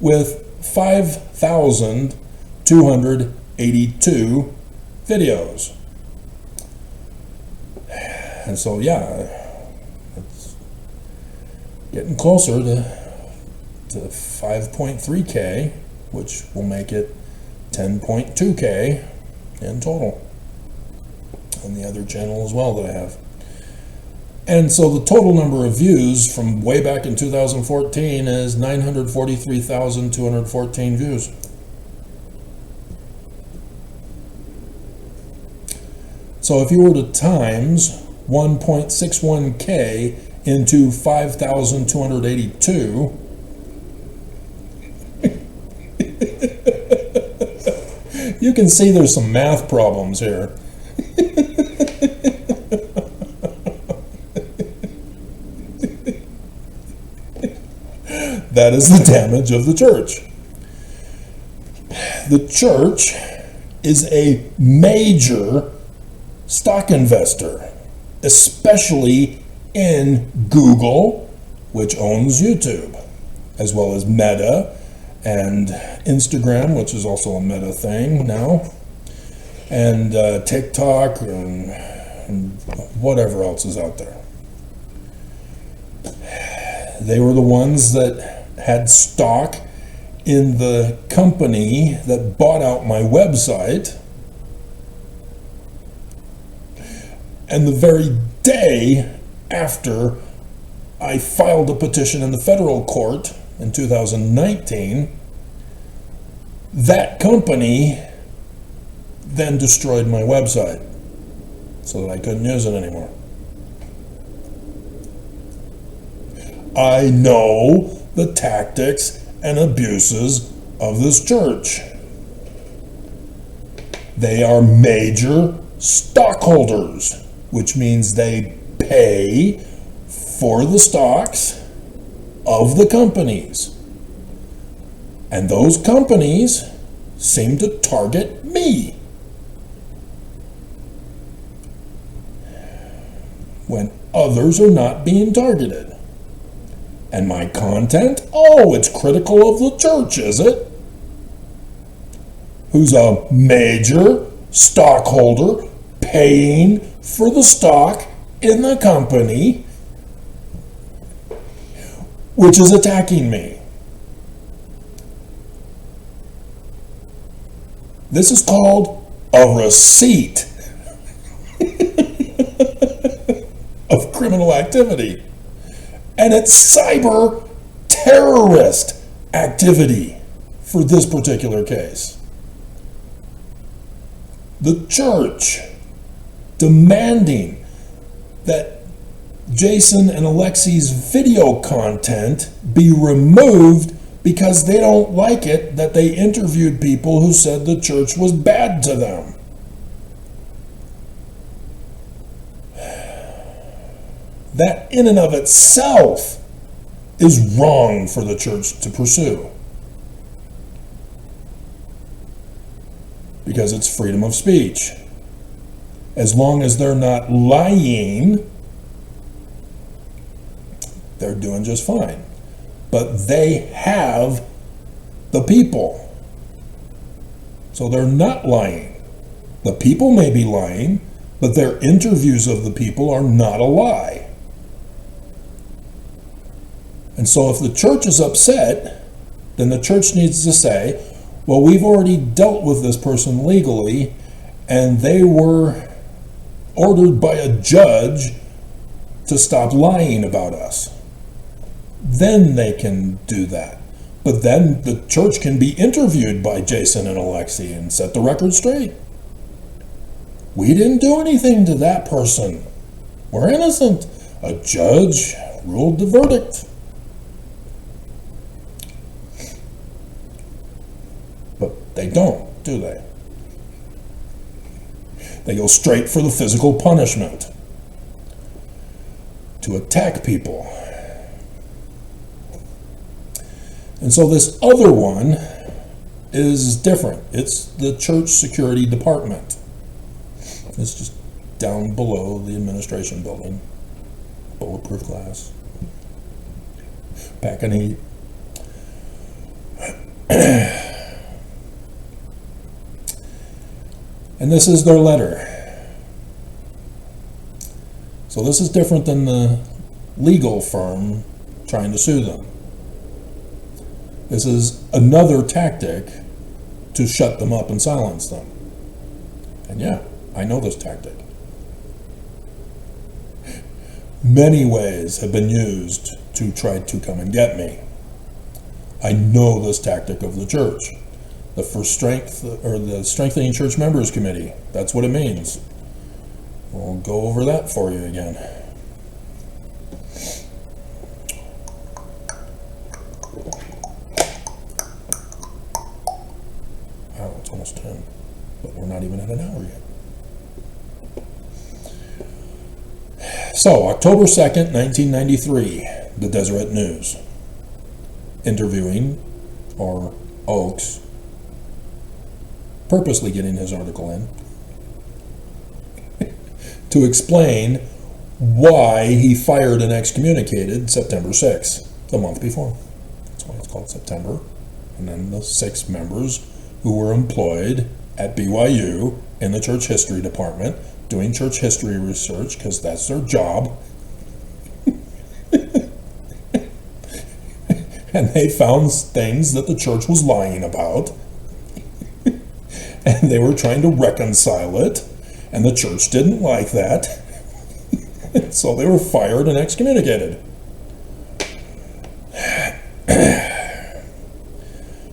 with 5,282 videos. And so, yeah, it's getting closer to 5.3K, which will make it 10.2K in total on the other channel as well that I have. And so the total number of views from way back in 2014 is 943,214 views. So if you were to times 1.61K into 5,282, you can see there's some math problems here. That is the damage of the church. The church is a major stock investor, especially in Google, which owns YouTube, as well as Meta and Instagram, which is also a Meta thing now, and TikTok and whatever else is out there. They were the ones that had stock in the company that bought out my website. And the very day after I filed a petition in the federal court in 2019, that company then destroyed my website so that I couldn't use it anymore. I know the tactics and abuses of this church. They are major stockholders, which means they pay for the stocks of the companies. And those companies seem to target me. When others are not being targeted. And my content? Oh, it's critical of the church, is it? Who's a major stockholder paying for the stock in the company, which is attacking me. This is called a receipt of criminal activity. And it's cyber terrorist activity for this particular case. The church demanding that Jason and Alexi's video content be removed because they don't like it that they interviewed people who said the church was bad to them. That in and of itself is wrong for the church to pursue. Because it's freedom of speech. As long as they're not lying, they're doing just fine. But they have the people. So they're not lying. The people may be lying, but their interviews of the people are not a lie. And so if the church is upset, then the church needs to say, well, we've already dealt with this person legally, and they were ordered by a judge to stop lying about us. Then they can do that. But then the church can be interviewed by Jason and Alexi and set the record straight. We didn't do anything to that person. We're innocent. A judge ruled the verdict. But they don't, do they? They go straight for the physical punishment. To attack people. And so this other one is different. It's the church security department. It's just down below the administration building. Bulletproof glass. Pack and heat. And this is their letter. So this is different than the legal firm trying to sue them. This is another tactic to shut them up and silence them. And yeah, I know this tactic. Many ways have been used to try to come and get me. I know this tactic of the church. The First Strength, or the Strengthening Church Members Committee. That's what it means. We'll go over that for you again. Wow, it's almost 10, but we're not even at an hour yet. So, October 2nd, 1993, the Deseret News. Interviewing, or Oakes, purposely getting his article in, to explain why he fired and excommunicated September 6th, the month before. That's why it's called September. And then the 6 members who were employed at BYU in the church history department doing church history research, because that's their job. And they found things that the church was lying about. And they were trying to reconcile it. And the church didn't like that. So they were fired and excommunicated. I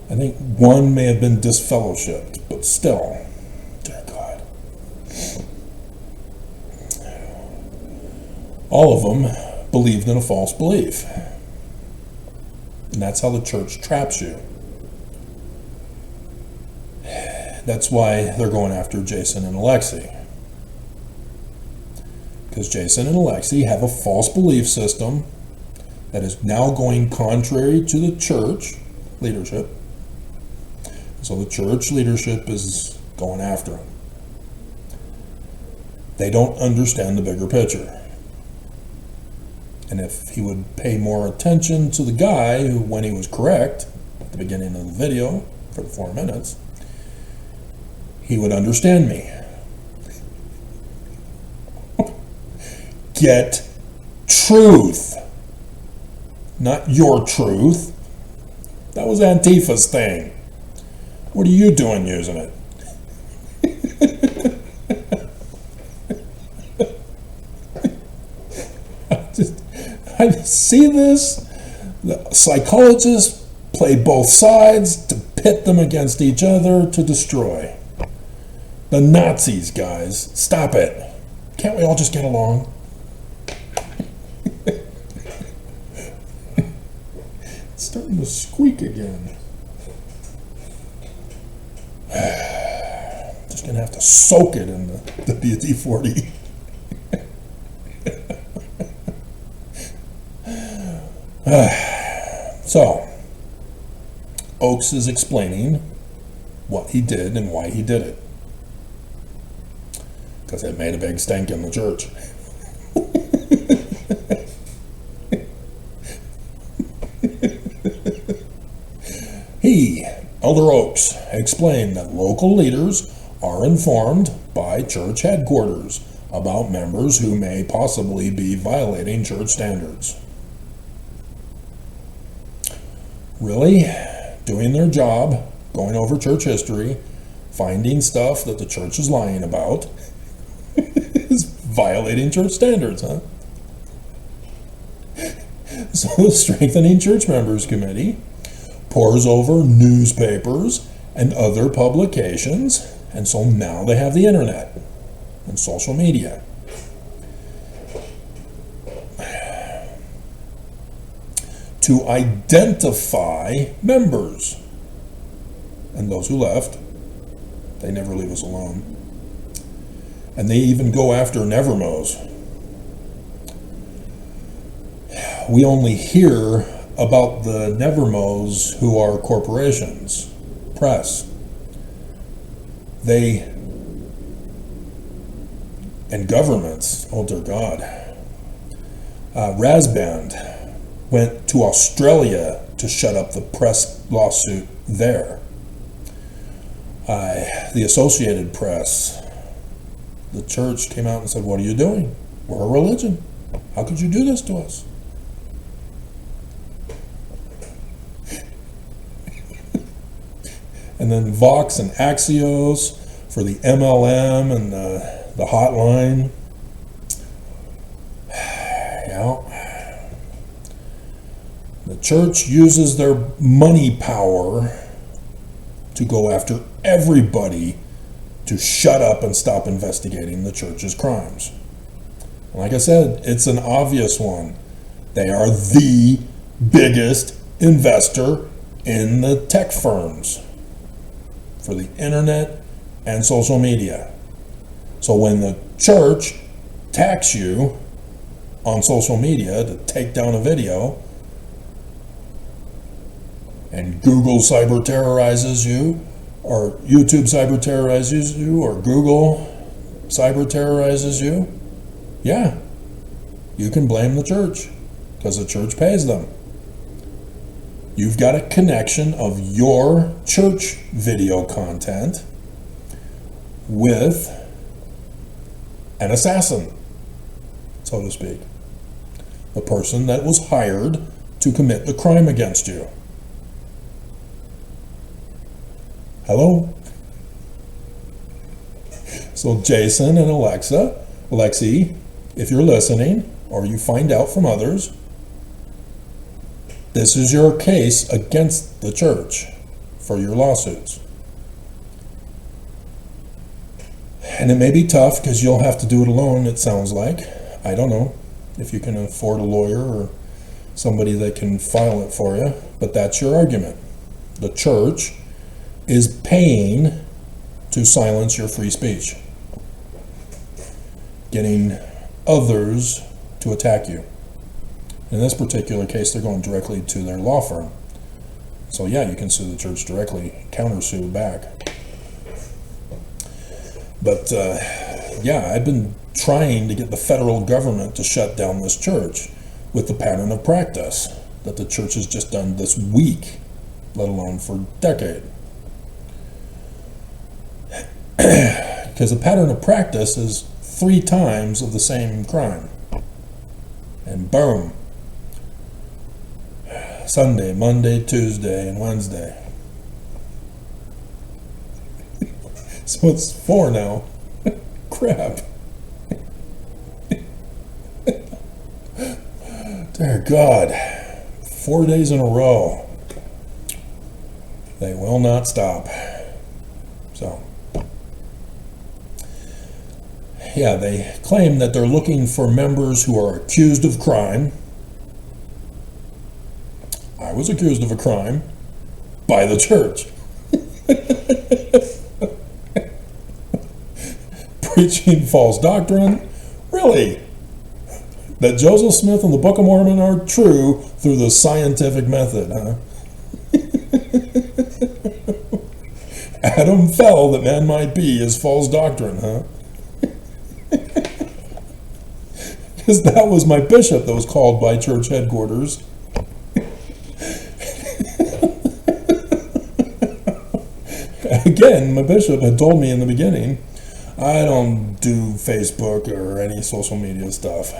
think one may have been disfellowshipped, but still, dear God. All of them believed in a false belief. And that's how the church traps you. that's why they're going after Jason and Alexei. Because Jason and Alexei have a false belief system that is now going contrary to the church leadership. So the church leadership is going after them. They don't understand the bigger picture. And if he would pay more attention to the guy who, when he was correct at the beginning of the video for the 4 minutes, he would understand me. Get truth, not your truth. That was Antifa's thing. What are you doing using it? I see this. The psychologists play both sides to pit them against each other to destroy. The Nazis, guys, stop it. Can't we all just get along? It's starting to squeak again. Just gonna have to soak it in the WD-40. So, Oakes is explaining what he did and why he did it. Because it made a big stink in the church. He, Elder Oakes, explained that local leaders are informed by church headquarters about members who may possibly be violating church standards. Really? Doing their job, going over church history, finding stuff that the church is lying about, is violating church standards, huh? So the Strengthening Church Members Committee pores over newspapers and other publications, and so now they have the internet and social media. To identify members. And those who left, they never leave us alone. And they even go after Nevermos. We only hear about the Nevermos who are corporations, press. They, and governments, oh dear God. Rasband went to Australia to shut up the press lawsuit there. The Associated Press, the church came out and said, what are you doing? We're a religion. How could you do this to us? And then Vox and Axios for the MLM and the hotline. Yeah. The church uses their money power to go after everybody to shut up and stop investigating the church's crimes. Like I said, it's an obvious one. They are the biggest investor in the tech firms for the internet and social media. So when the church attacks you on social media to take down a video, and Google cyber terrorizes you, or YouTube cyber terrorizes you, or Google cyber terrorizes you, yeah, you can blame the church because the church pays them. You've got a connection of your church video content with an assassin, so to speak, the person that was hired to commit the crime against you. Hello? So Jason and Alexei, if you're listening, or you find out from others, this is your case against the church for your lawsuits. And it may be tough because you'll have to do it alone, it sounds like. I don't know if you can afford a lawyer or somebody that can file it for you, but that's your argument. The church is paying to silence your free speech, getting others to attack you. In this particular case, they're going directly to their law firm. So yeah, you can sue the church directly, countersue back. But yeah, I've been trying to get the federal government to shut down this church with the pattern of practice that the church has just done this week, let alone for a decade. Because the pattern of practice is 3 times of the same crime. And boom. Sunday, Monday, Tuesday, and Wednesday. So it's 4 now. Crap. Dear God. 4 days in a row. They will not stop. So, yeah, they claim that they're looking for members who are accused of crime. I was accused of a crime by the church. Preaching false doctrine? Really? That Joseph Smith and the Book of Mormon are true through the scientific method, huh? Adam fell that man might be is false doctrine, huh? Because that was my bishop that was called by church headquarters. Again, my bishop had told me in the beginning, I don't do Facebook or any social media stuff.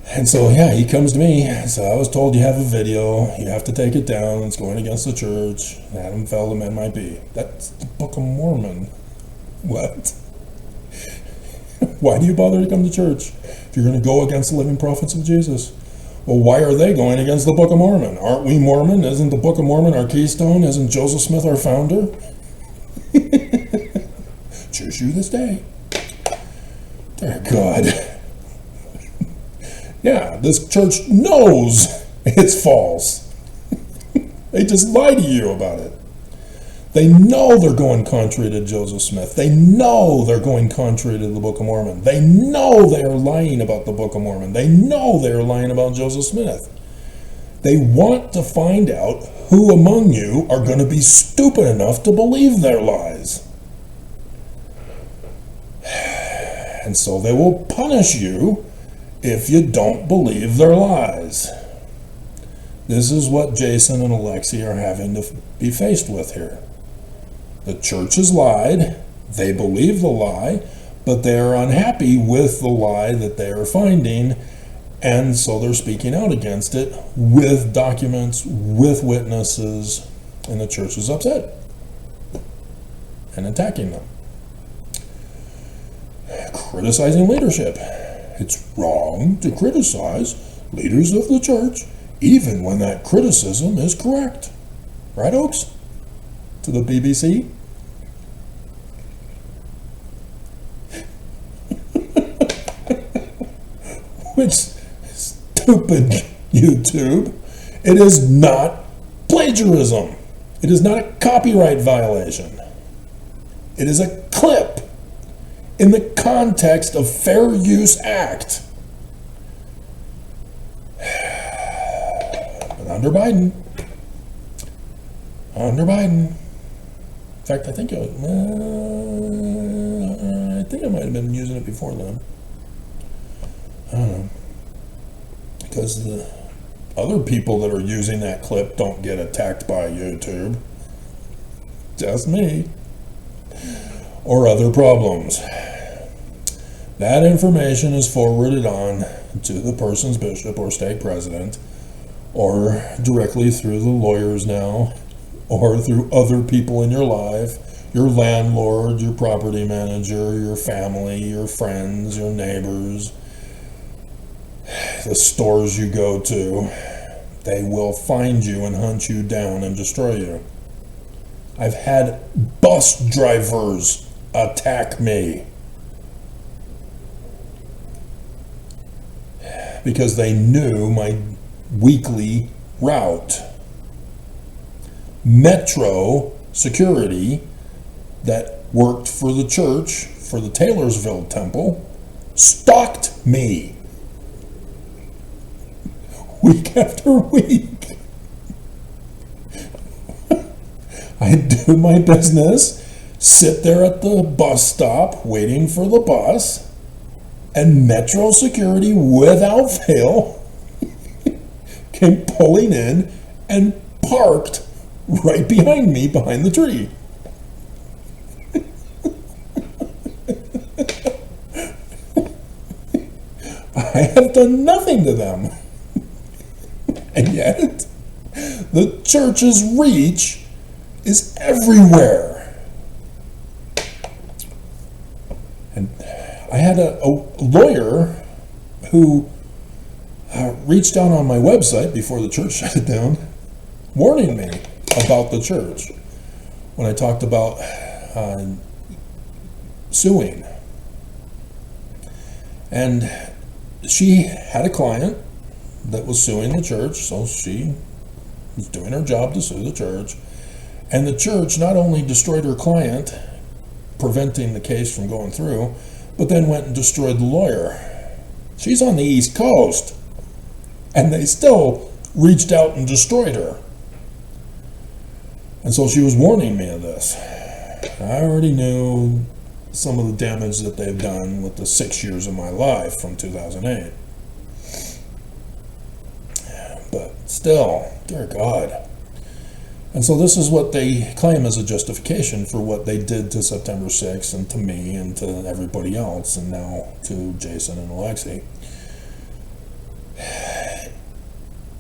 And so, yeah, he comes to me. So I was told you have a video, you have to take it down, it's going against the church. Adam fell, the man might be. That's the Book of Mormon. What? Why do you bother to come to church if you're going to go against the living prophets of Jesus? Well, why are they going against the Book of Mormon? Aren't we Mormon? Isn't the Book of Mormon our keystone? Isn't Joseph Smith our founder? Choose you this day. Dear God. Yeah, this church knows it's false. They just lie to you about it. They know they're going contrary to Joseph Smith. They know they're going contrary to the Book of Mormon. They know they are lying about the Book of Mormon. They know they are lying about Joseph Smith. They want to find out who among you are going to be stupid enough to believe their lies. And so they will punish you if you don't believe their lies. This is what Jason and Alexi are having to be faced with here. The church has lied, they believe the lie, but they are unhappy with the lie that they are finding, and so they're speaking out against it with documents, with witnesses, and the church is upset and attacking them. Criticizing leadership. It's wrong to criticize leaders of the church, even when that criticism is correct. Right, Oaks? To the BBC? Which stupid YouTube. It is not plagiarism. It is not a copyright violation. It is a clip in the context of Fair Use Act. But under Biden. In fact, I think I might have been using it before then. I don't know. Because the other people that are using that clip don't get attacked by YouTube. Just me. Or other problems. That information is forwarded on to the person's bishop or stake president, or directly through the lawyers now, or through other people in your life, your landlord, your property manager, your family, your friends, your neighbors, the stores you go to. They will find you and hunt you down and destroy you. I've had bus drivers attack me because they knew my weekly route. Metro security that worked for the church, for the Taylorsville temple, stalked me week after week. I'd do my business, sit there at the bus stop waiting for the bus, and Metro security, without fail, came pulling in and parked right behind me, behind the tree. I have done nothing to them. And yet, the church's reach is everywhere. And I had a lawyer who reached out on my website before the church shut it down, warning me about the church when I talked about suing. And she had a client that was suing the church, so she was doing her job to sue the church. And the church not only destroyed her client, preventing the case from going through, but then went and destroyed the lawyer. She's on the East Coast, and they still reached out and destroyed her. And so she was warning me of this. I already knew some of the damage that they've done with the 6 years of my life from 2008. But still, dear God. And so this is what they claim as a justification for what they did to September 6th and to me and to everybody else, and now to Jason and Alexi.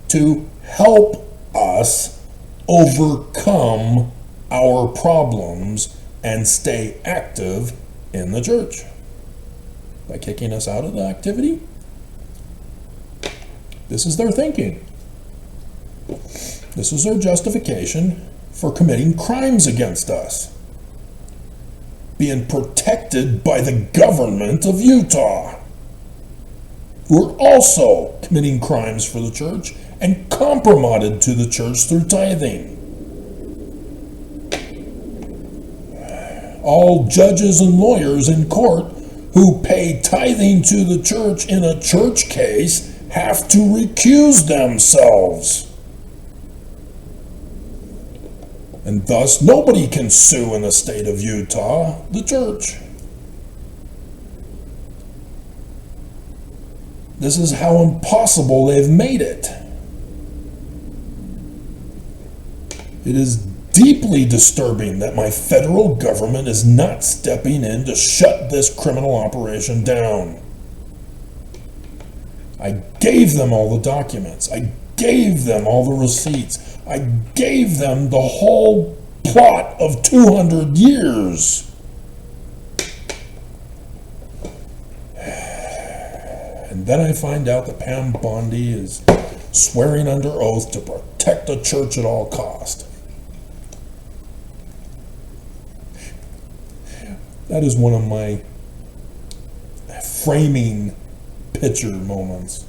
To help us overcome our problems and stay active in the church by kicking us out of the activity. This is their thinking. This is their justification for committing crimes against us, being protected by the government of Utah, who are also committing crimes for the church and compromised to the church through tithing. All judges and lawyers in court who pay tithing to the church in a church case have to recuse themselves. And thus, nobody can sue in the state of Utah the church. This is how impossible they've made it. It is deeply disturbing that my federal government is not stepping in to shut this criminal operation down. I gave them all the documents. I gave them all the receipts. I gave them the whole plot of 200 years. And then I find out that Pam Bondi is swearing under oath to protect the church at all cost. That is one of my framing picture moments,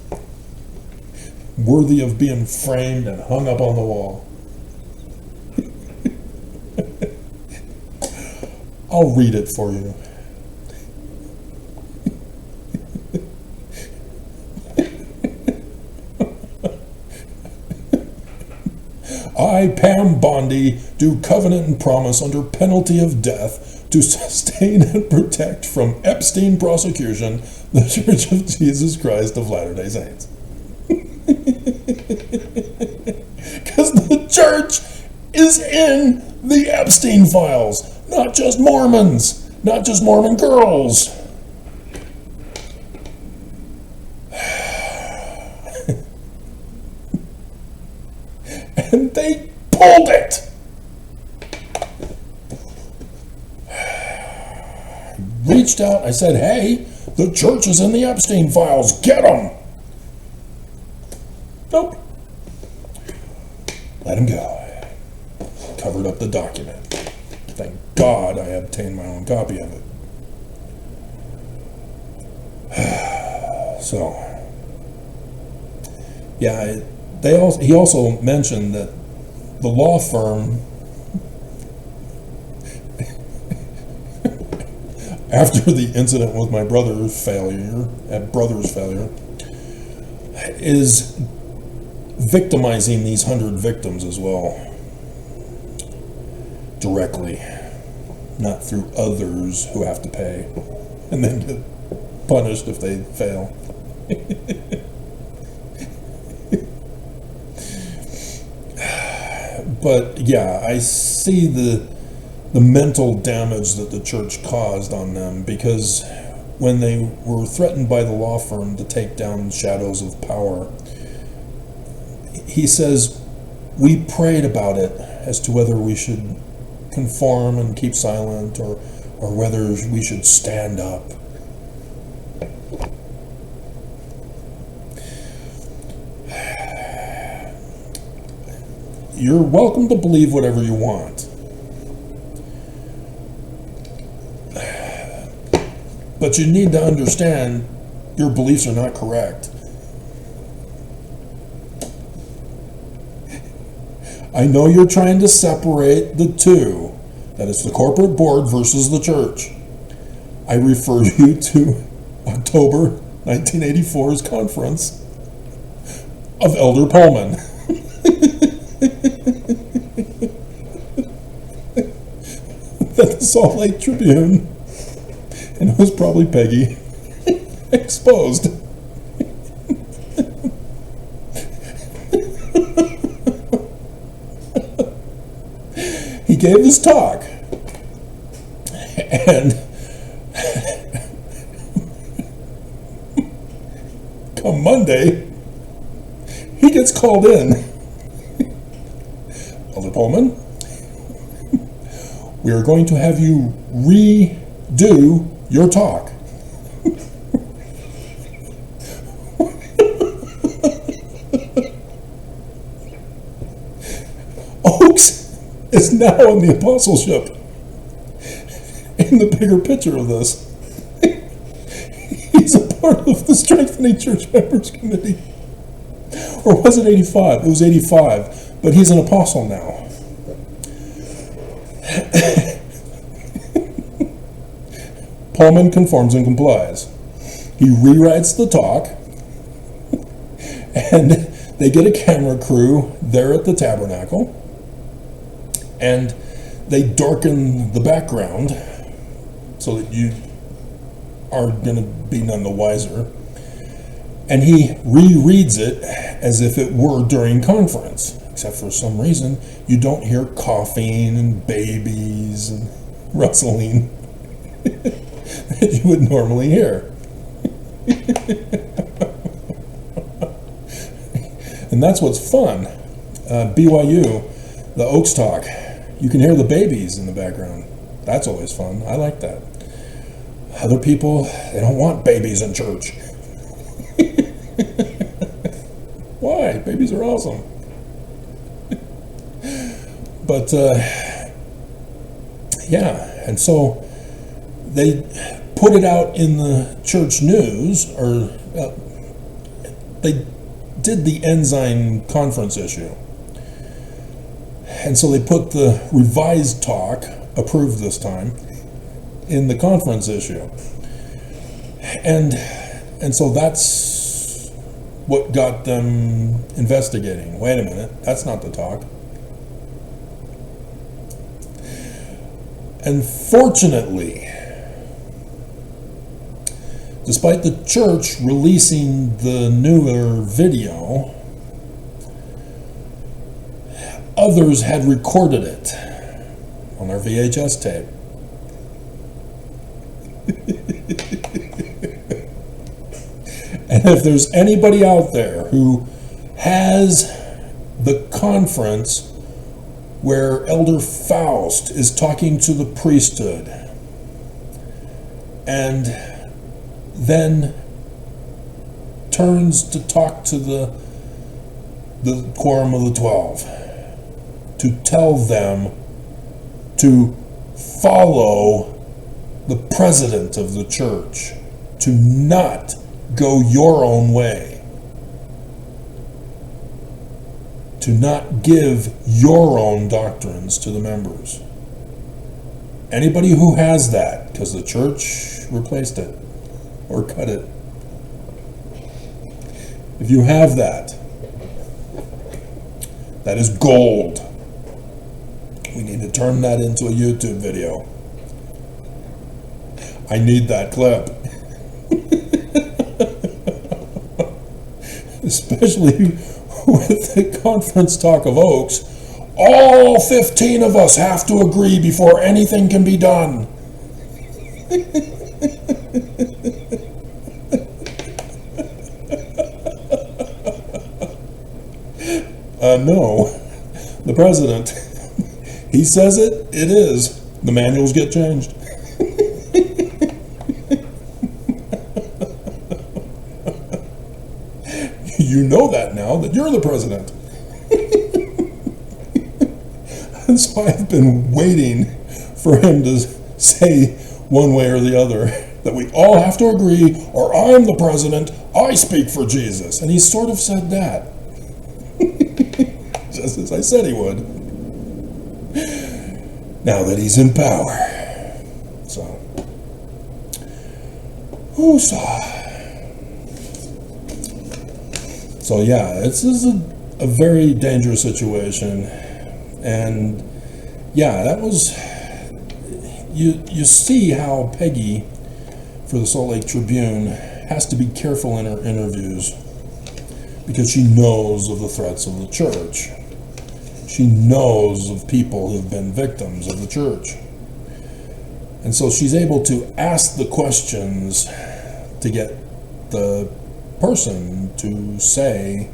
worthy of being framed and hung up on the wall. I'll read it for you. I, Pam Bondi, do covenant and promise under penalty of death to sustain and protect from Epstein prosecution the Church of Jesus Christ of Latter-day Saints. Because the church is in the Epstein files, not just Mormons, not just Mormon girls. And they pulled it. Reached out, I said, hey, the church is in the Epstein files, get them. Nope. Let him go. Covered up the document. Thank God I obtained my own copy of it. So, yeah, he also mentioned that the law firm after the incident with my brother's failure, is victimizing these 100 victims as well, directly, not through others who have to pay and then get punished if they fail. But yeah, I see the mental damage that the church caused on them, because when they were threatened by the law firm to take down Shadows of Power, he says, we prayed about it as to whether we should conform and keep silent, or whether we should stand up. You're welcome to believe whatever you want. But you need to understand your beliefs are not correct. I know you're trying to separate the two, that is the corporate board versus the church. I refer you to October 1984's conference of Elder Pullman. That the Salt Lake Tribune, and it was probably Peggy, exposed. He gave this talk, and come Monday, he gets called in. Elder Pullman, we are going to have you redo your talk. Oaks is now in the apostleship. In the bigger picture of this, he's a part of the Strengthening Church Members Committee. Or was it 85? It was 85, but he's an apostle now. Pullman conforms and complies. He rewrites the talk, and they get a camera crew there at the tabernacle, and they darken the background so that you are going to be none the wiser. And he rereads it as if it were during conference, except for some reason you don't hear coughing and babies and rustling that you would normally hear. And that's what's fun. BYU, the Oaks talk, you can hear the babies in the background. That's always fun. I like that. Other people, they don't want babies in church. Why? Babies are awesome. But yeah, and so they put it out in the church news, or they did the Ensign conference issue. And so they put the revised talk, approved this time, in the conference issue. And so that's what got them investigating. Wait a minute, that's not the talk. And fortunately, despite the church releasing the newer video, others had recorded it on their VHS tape. And if there's anybody out there who has the conference where Elder Faust is talking to the priesthood and then turns to talk to the Quorum of the 12, to tell them to follow the president of the church, to not go your own way, to not give your own doctrines to the members. Anybody who has that, because the church replaced it or cut it. If you have that, that is gold. We need to turn that into a YouTube video. I need that clip. Especially with the conference talk of Oaks. All 15 of us have to agree before anything can be done. No. The president, he says it, it is. The manuals get changed. You know that now, that you're the president. And so I've been waiting for him to say one way or the other that we all have to agree, or I'm the president, I speak for Jesus. And he sort of said that. Just as I said he would. Now that he's in power. So. So yeah, this is a very dangerous situation. And yeah, that was, you see how Peggy for the Salt Lake Tribune has to be careful in her interviews because she knows of the threats of the church. She knows of people who've been victims of the church. And so she's able to ask the questions to get the person to say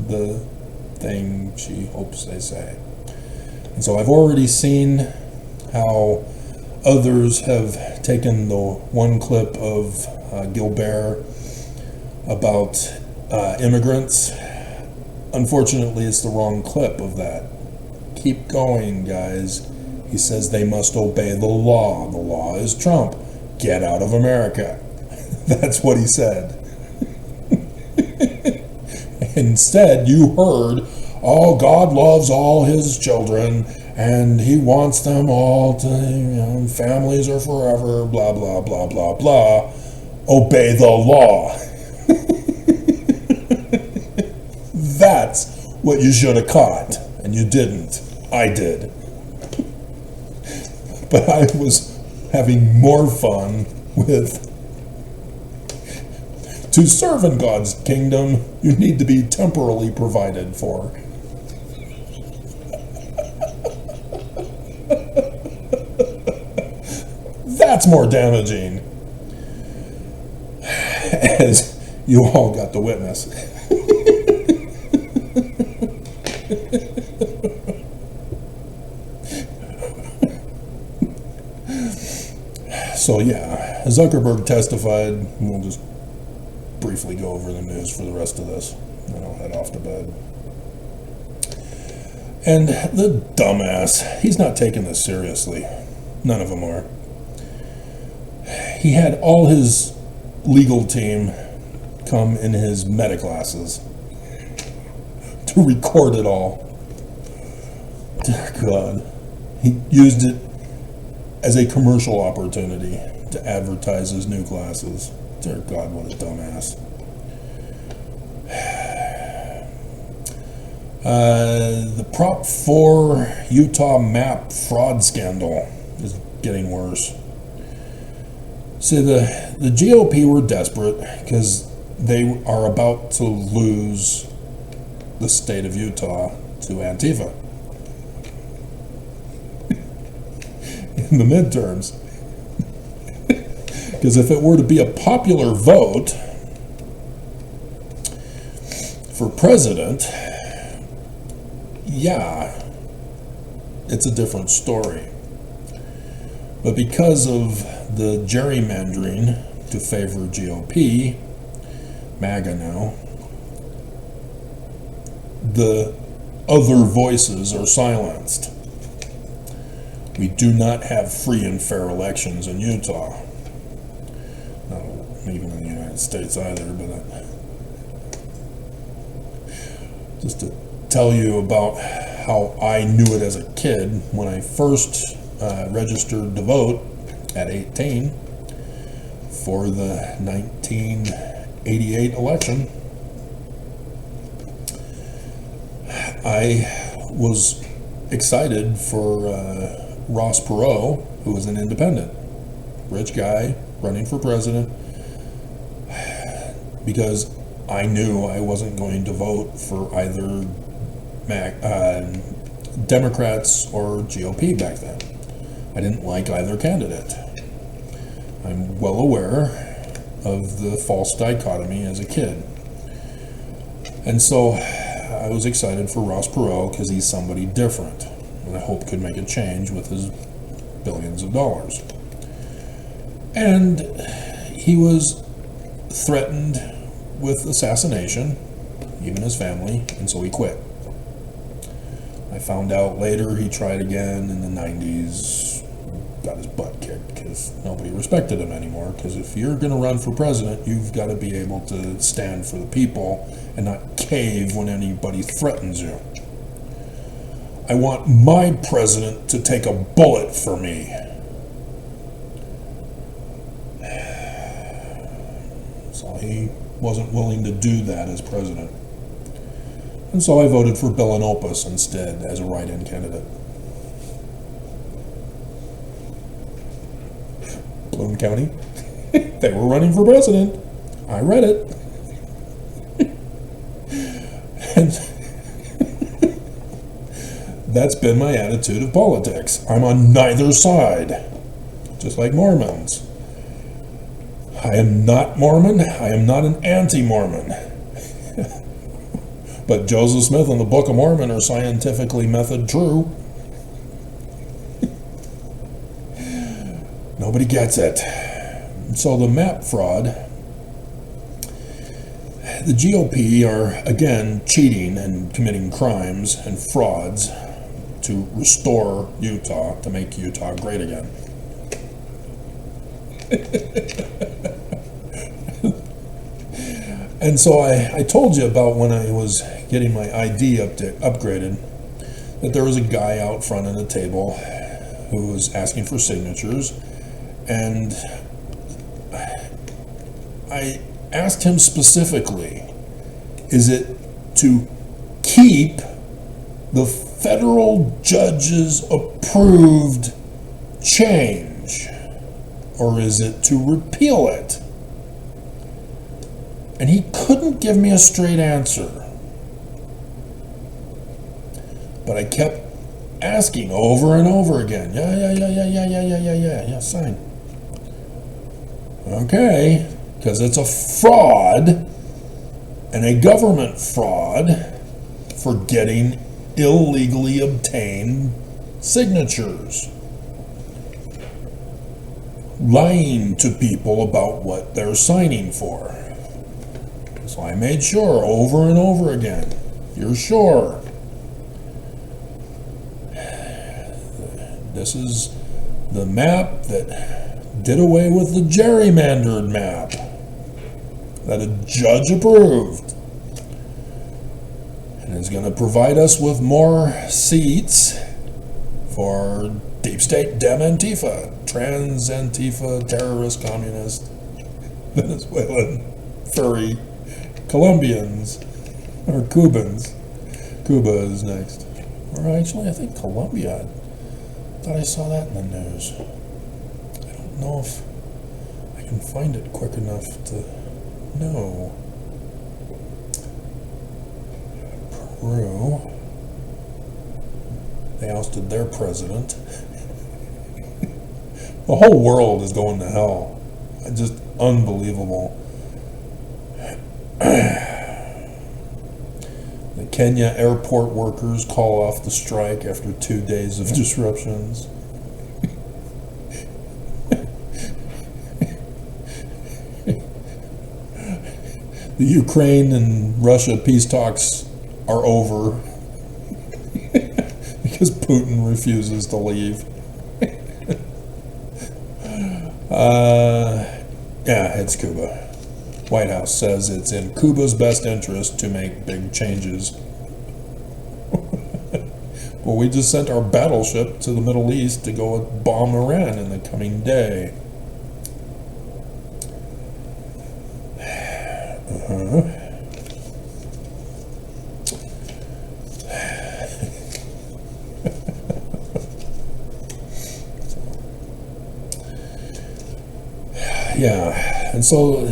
the thing she hopes they say. And so I've already seen how others have taken the one clip of Gilbert about immigrants. Unfortunately, it's the wrong clip of that. Keep going, guys. He says they must obey the law. The law is Trump. Get out of America. That's what he said. Instead, you heard, oh, God loves all his children, and he wants them all to, families are forever, blah, blah, blah, blah, blah. Obey the law. That's what you should have caught, and you didn't. I did. But I was having more fun with, to serve in God's kingdom, you need to be temporally provided for. That's more damaging, as you all got to witness. So yeah, Zuckerberg testified. We'll just briefly go over the news for the rest of this, then I'll head off to bed. And the dumbass, he's not taking this seriously. None of them are. He had all his legal team come in his meta classes to record it all. Dear God. He used it as a commercial opportunity to advertise his new classes. Dear God, what a dumbass. The Prop 4 Utah map fraud scandal is getting worse. See, the GOP were desperate because they are about to lose the state of Utah to Antifa in the midterms. Because if it were to be a popular vote for president, yeah, it's a different story. But because of the gerrymandering to favor GOP, MAGA now, the other voices are silenced. We do not have free and fair elections in Utah. Not even in the United States either, but just to tell you about how I knew it as a kid, when I first registered to vote at 18 for the 1988 election. I was excited for Ross Perot, who was an independent, rich guy running for president, because I knew I wasn't going to vote for either Democrats or GOP back then. I didn't like either candidate. I'm well aware of the false dichotomy as a kid. And so I was excited for Ross Perot because he's somebody different, and I hope could make a change with his billions of dollars. And he was threatened with assassination, even his family, and so he quit. I found out later he tried again in the 90s, got his butt kicked because nobody respected him anymore. Because if you're going to run for president, you've got to be able to stand for the people and not cave when anybody threatens you. I want my president to take a bullet for me. So he wasn't willing to do that as president. And so I voted for Villanopus instead as a write-in candidate. Bloom County, they were running for president. I read it. And that's been my attitude of politics. I'm on neither side, just like Mormons. I am not Mormon. I am not an anti-Mormon. But Joseph Smith and the Book of Mormon are scientifically method true. Nobody gets it. So the map fraud, the GOP are again cheating and committing crimes and frauds to restore Utah, to make Utah great again. And so I told you about when I was getting my ID upgraded, that there was a guy out front at a table who was asking for signatures, and I asked him specifically, is it to keep the federal judge's approved change, or is it to repeal it? And he couldn't give me a straight answer. But I kept asking over and over again. Yeah, sign. Okay, because it's a fraud, and a government fraud, for getting illegally obtained signatures. Lying to people about what they're signing for. So I made sure over and over again. You're sure? This is the map that did away with the gerrymandered map that a judge approved, and is going to provide us with more seats for deep state Dem Antifa, trans Antifa, terrorist, communist, Venezuelan, furry, Colombians, or Cubans. Cuba is next. Or actually, I think Colombia. I thought I saw that in the news. I don't know if I can find it quick enough to know. Peru. They ousted their president. The whole world is going to hell. Just unbelievable. The Kenya airport workers call off the strike after 2 days of disruptions. The Ukraine and Russia peace talks are over because Putin refuses to leave. Yeah, it's Cuba. White House says it's in Cuba's best interest to make big changes. Well, we just sent our battleship to the Middle East to go bomb Iran in the coming day. Yeah, and so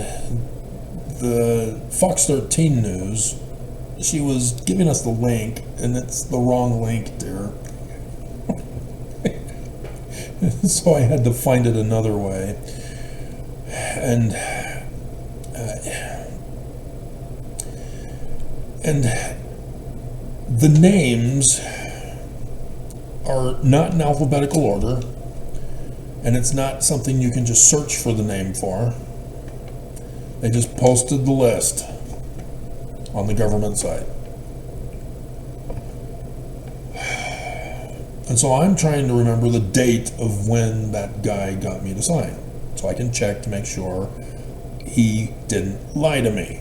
the Fox 13 News, she was giving us the link, and it's the wrong link, dear. So I had to find it another way. And the names are not in alphabetical order, and it's not something you can just search for the name for. They just posted the list on the government site. And so I'm trying to remember the date of when that guy got me to sign, so I can check to make sure he didn't lie to me.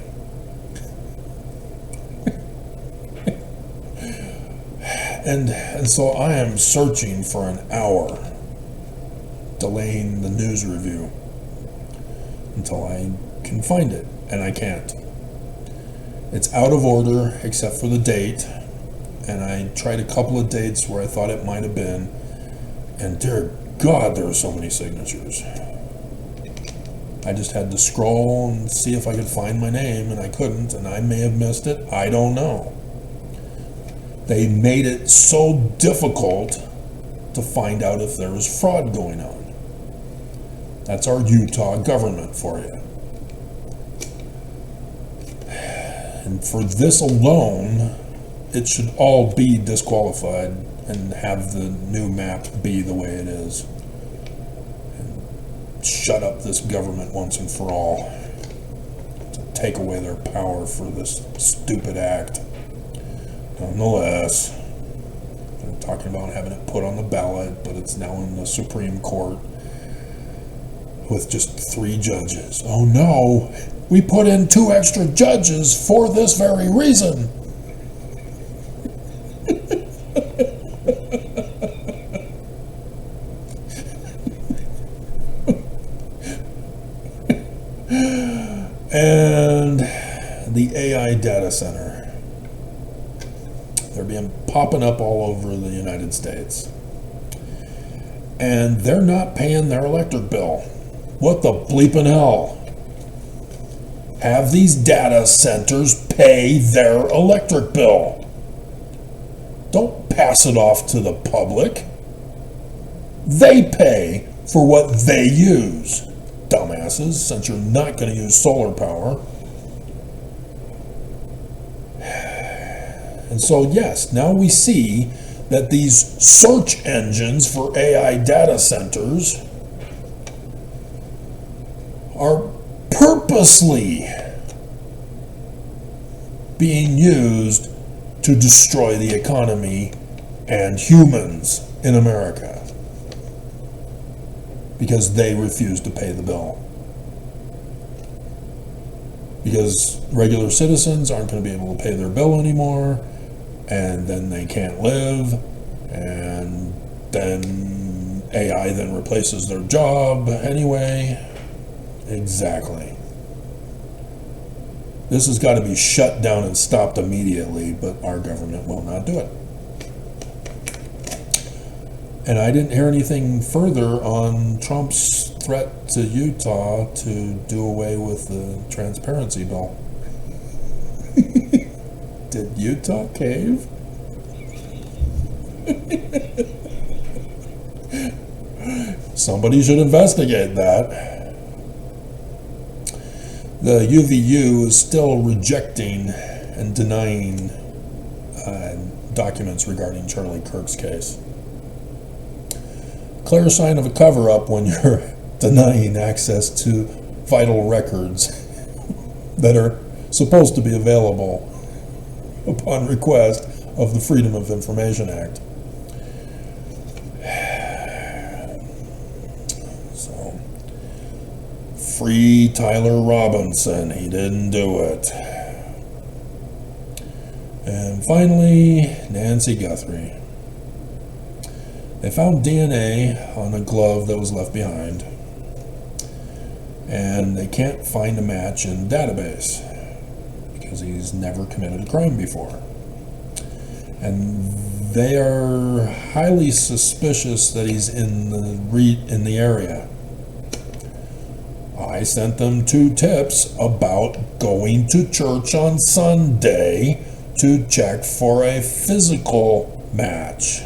And so I am searching for an hour, delaying the news review until I can find it, and I can't. It's out of order except for the date, and I tried a couple of dates where I thought it might have been, and dear God, there are so many signatures. I just had to scroll and see if I could find my name, and I couldn't, and I may have missed it. I don't know. They made it so difficult to find out if there was fraud going on. That's our Utah government for you. And for this alone, it should all be disqualified and have the new map be the way it is. And shut up this government once and for all. To take away their power for this stupid act. Nonetheless, they're talking about having it put on the ballot, but it's now in the Supreme Court with just 3 judges. Oh no, we put in 2 extra judges for this very reason. And the AI data center. They're being popping up all over the United States. And they're not paying their electric bill. What the bleeping hell? Have these data centers pay their electric bill. Don't pass it off to the public. They pay for what they use. Dumbasses, since you're not going to use solar power. And so, yes, now we see that these search engines for AI data centers are purposely being used to destroy the economy and humans in America because they refuse to pay the bill. Because regular citizens aren't going to be able to pay their bill anymore, and then they can't live, and then AI then replaces their job anyway. Exactly. This has got to be shut down and stopped immediately, but our government will not do it. And I didn't hear anything further on Trump's threat to Utah to do away with the transparency bill. Did Utah cave? Somebody should investigate that. The UVU is still rejecting and denying documents regarding Charlie Kirk's case. Clear sign of a cover-up when you're denying access to vital records that are supposed to be available upon request of the Freedom of Information Act. So, free Tyler Robinson, he didn't do it. And finally, Nancy Guthrie. They found DNA on a glove that was left behind, and they can't find a match in the database because he's never committed a crime before. And they are highly suspicious that he's in the area. I sent them 2 tips about going to church on Sunday to check for a physical match,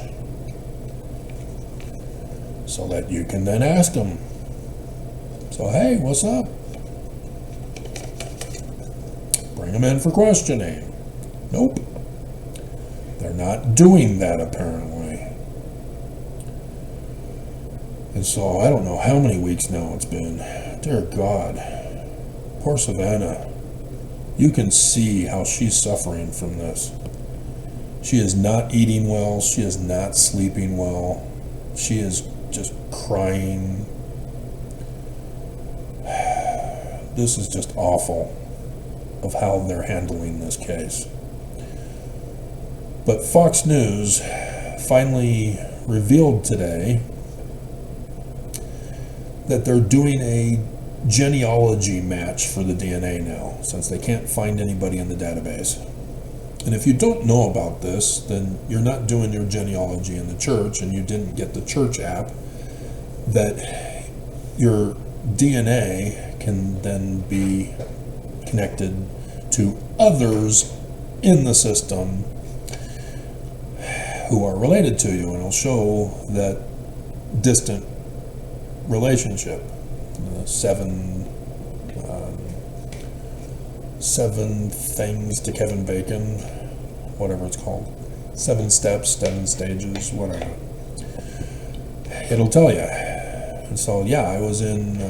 so that you can then ask them. So, hey, what's up? Bring them in for questioning. Nope. They're not doing that, apparently. And so, I don't know how many weeks now it's been. Dear God. Poor Savannah. You can see how she's suffering from this. She is not eating well. She is not sleeping well. She is just crying. This is just awful of how they're handling this case. But Fox News finally revealed today that they're doing a genealogy match for the DNA now, since they can't find anybody in the database. And if you don't know about this, then you're not doing your genealogy in the church, and you didn't get the church app, that your DNA can then be connected to others in the system who are related to you, and it'll show that distant relationship. Seven things to Kevin Bacon, whatever it's called. 7 steps, 7 stages, whatever. It'll tell you. And so, yeah, I was in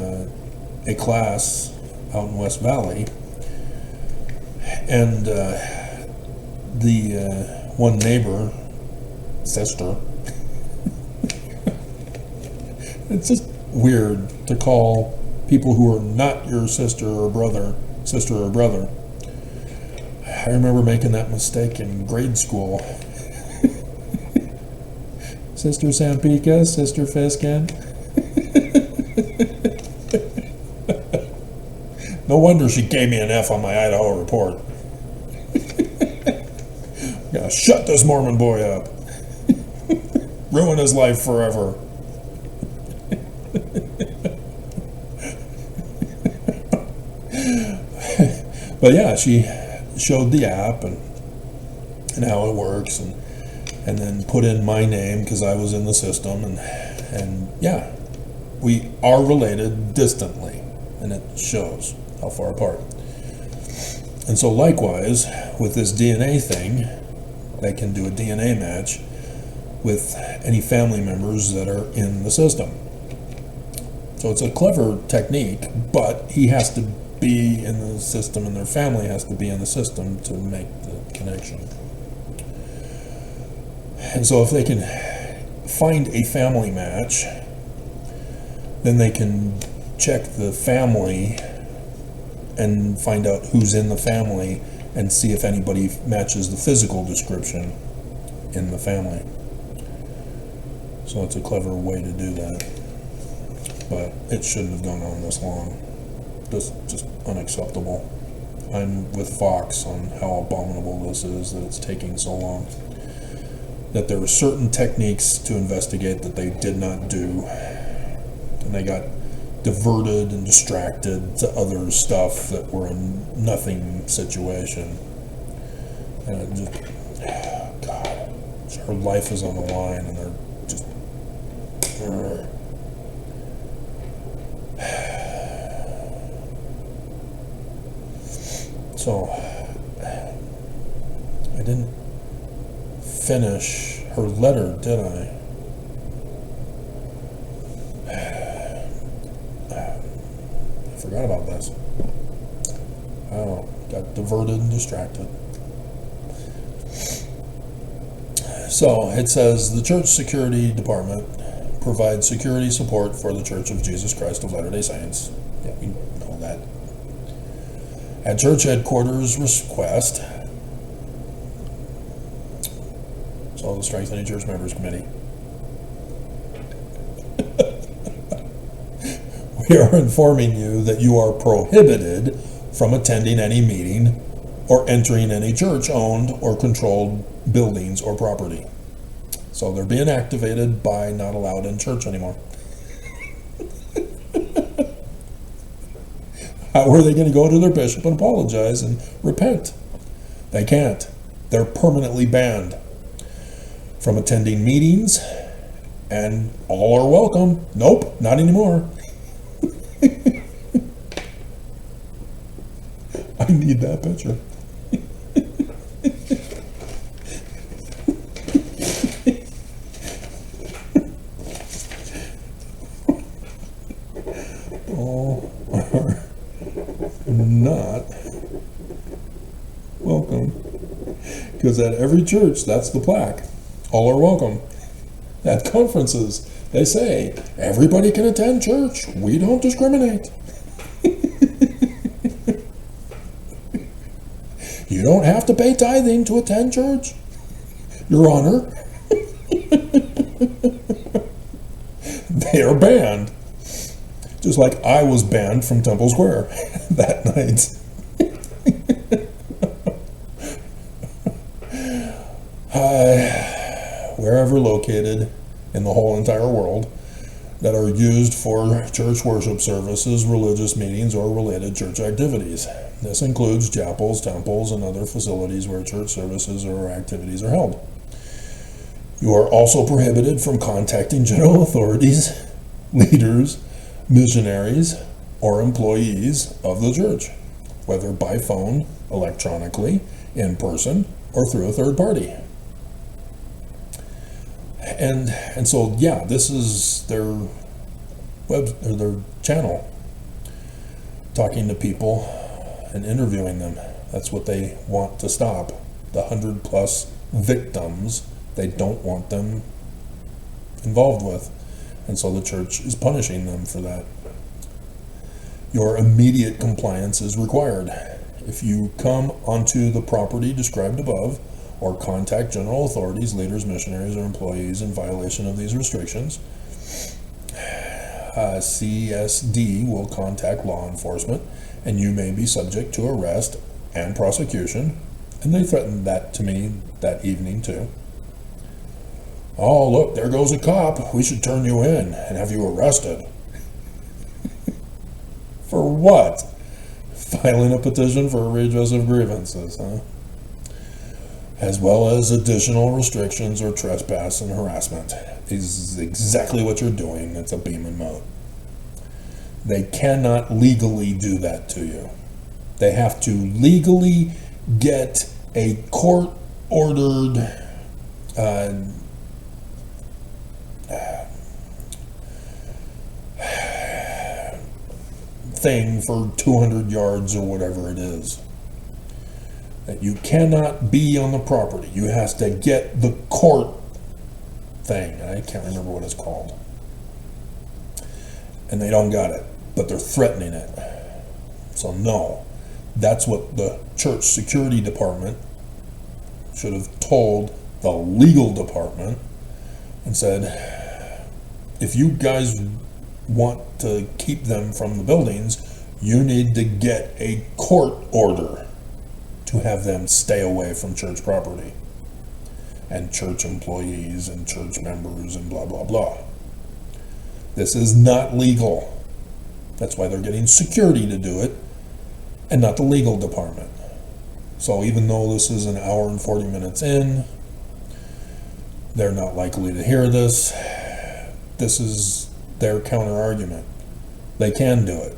a class out in West Valley, and the one neighbor, sister, it's just weird to call people who are not your sister or brother. I remember making that mistake in grade school. Sister Sampika, Sister Fiskin. No wonder she gave me an F on my Idaho report. Gotta shut this Mormon boy up. Ruin his life forever. But yeah, she showed the app and how it works, and then put in my name because I was in the system, and yeah, we are related distantly, and it shows how far apart. And so likewise with this DNA thing, they can do a DNA match with any family members that are in the system. So it's a clever technique, but he has to be in the system, and their family has to be in the system to make the connection. And so if they can find a family match, then they can check the family and find out who's in the family and see if anybody matches the physical description in the family. So it's a clever way to do that. But it shouldn't have gone on this long. Just unacceptable. I'm with Fox on how abominable this is, that it's taking so long. That there were certain techniques to investigate that they did not do, and they got diverted and distracted to other stuff that were a nothing situation. And it just, God, her life is on the line, and they're just. So, I didn't finish her letter, did I? I forgot about this. Oh, got diverted and distracted. So, it says, the Church Security Department provides security support for the Church of Jesus Christ of Latter-day Saints. Yeah, we know that. At church headquarters request, so the Strengthening Church Members Committee, We are informing you that you are prohibited from attending any meeting or entering any church-owned or controlled buildings or property. So they're being activated by not allowed in church anymore. How are they going to go to their bishop and apologize and repent? They can't. They're permanently banned from attending meetings, and all are welcome. Nope, not anymore. I need that picture. All are not welcome. Because at every church, that's the plaque. All are welcome. At conferences, they say, everybody can attend church. We don't discriminate. You don't have to pay tithing to attend church, Your Honor. They are banned. Just like I was banned from Temple Square that night. Wherever located in the whole entire world that are used for church worship services, religious meetings, or related church activities. This includes chapels, temples, and other facilities where church services or activities are held. You are also prohibited from contacting general authorities, leaders, missionaries, or employees of the church, whether by phone, electronically, in person, or through a third party. And so, yeah, this is their web or their channel, talking to people and interviewing them. That's what they want to stop. The 100+ victims, they don't want them involved with. And so the church is punishing them for that. Your immediate compliance is required. If you come onto the property described above, or contact general authorities, leaders, missionaries, or employees in violation of these restrictions, CSD will contact law enforcement, and you may be subject to arrest and prosecution. And they threatened that to me that evening too. Oh, look, there goes a cop. We should turn you in and have you arrested. For what? Filing a petition for a redress of grievances, huh? As well as additional restrictions or trespass and harassment. This is exactly what you're doing. It's a beam and mode. They cannot legally do that to you. They have to legally get a court-ordered thing for 200 yards or whatever it is. That you cannot be on the property. You have to get the court thing. I can't remember what it's called. And they don't got it, but they're threatening it. So no, that's what the church security department should have told the legal department and said, if you guys want to keep them from the buildings, you need to get a court order to have them stay away from church property and church employees and church members and blah, blah, blah. This is not legal. That's why they're getting security to do it and not the legal department. So even though this is an hour and 40 minutes in, they're not likely to hear this. This is their counter argument. They can do it.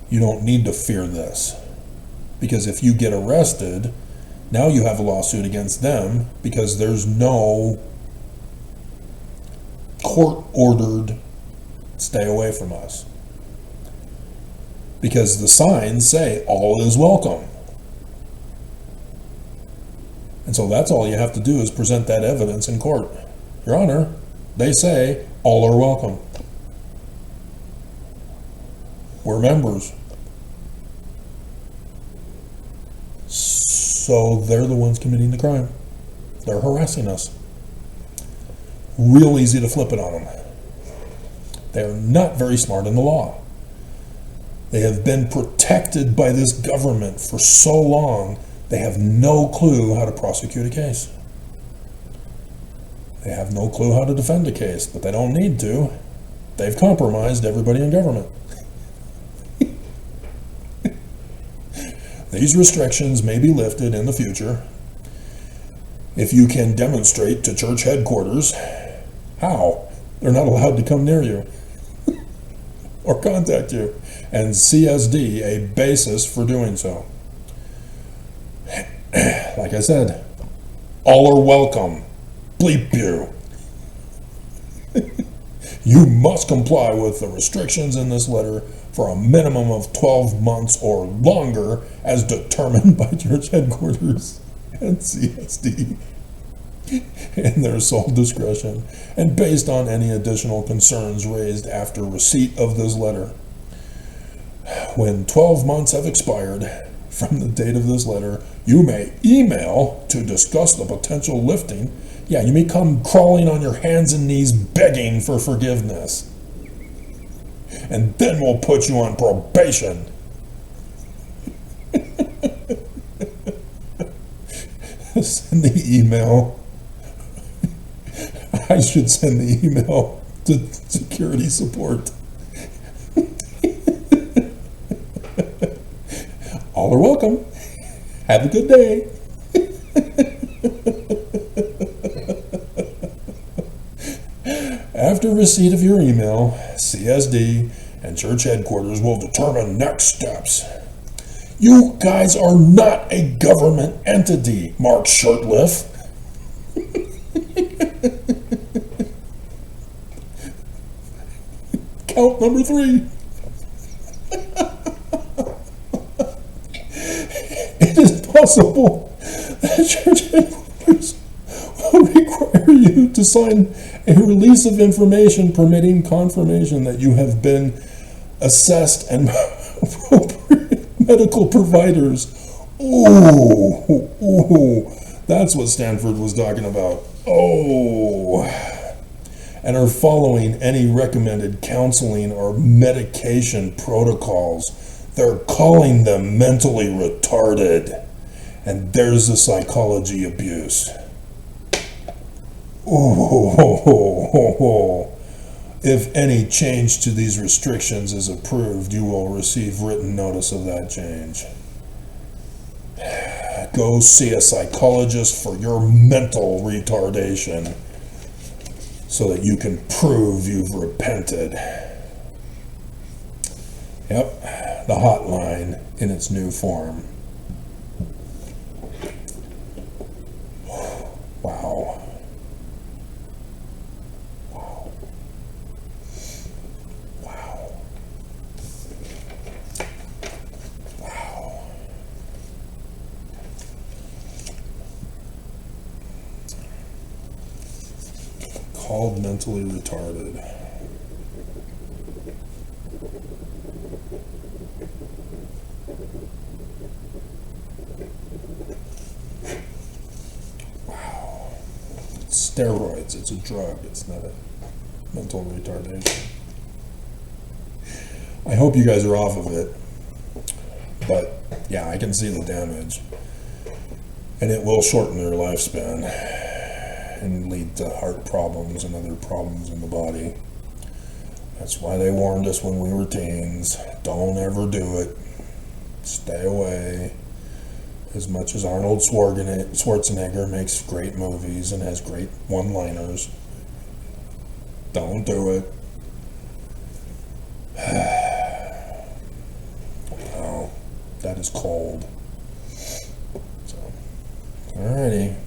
You don't need to fear this. Because if you get arrested, now you have a lawsuit against them because there's no court-ordered stay away from us. Because the signs say all is welcome. And so that's all you have to do is present that evidence in court. Your Honor, they say all are welcome. We're members. So they're the ones committing the crime. They're harassing us. Real easy to flip it on them. They are not very smart in the law. They have been protected by this government for so long, they have no clue how to prosecute a case. They have no clue how to defend a case, but they don't need to. They've compromised everybody in government. These restrictions may be lifted in the future if you can demonstrate to church headquarters how. They're not allowed to come near you or contact you, and CSD a basis for doing so. Like I said, all are welcome. Bleep you. You must comply with the restrictions in this letter for a minimum of 12 months or longer as determined by church headquarters and CSD in their sole discretion and based on any additional concerns raised after receipt of this letter. When 12 months have expired from the date of this letter, you may email to discuss the potential lifting. Yeah, you may come crawling on your hands and knees begging for forgiveness. And then we'll put you on probation. Send the email. I should send the email to security support. All are welcome. Have a good day. After receipt of your email, CSD and church headquarters will determine next steps. You guys are not a government entity, Mark Shirtliff. Count number 3. It is possible that church headquarters will require you to sign a release of information permitting confirmation that you have been assessed and appropriate medical providers. Ooh, that's what Stanford was talking about. And are following any recommended counseling or medication protocols. They're calling them mentally retarded. And there's the psychology abuse. If any change to these restrictions is approved, you will receive written notice of that change. Go see a psychologist for your mental retardation so that you can prove you've repented. Yep, the hotline in its new form. Wow. Called mentally retarded. Wow. It's steroids. It's a drug. It's not a mental retardation. I hope you guys are off of it. But yeah, I can see the damage. And it will shorten their lifespan and lead to heart problems and other problems in the body. That's why they warned us when we were teens. Don't ever do it. Stay away. As much as Arnold Schwarzenegger makes great movies and has great one-liners, don't do it. Oh, that is cold. So, alrighty.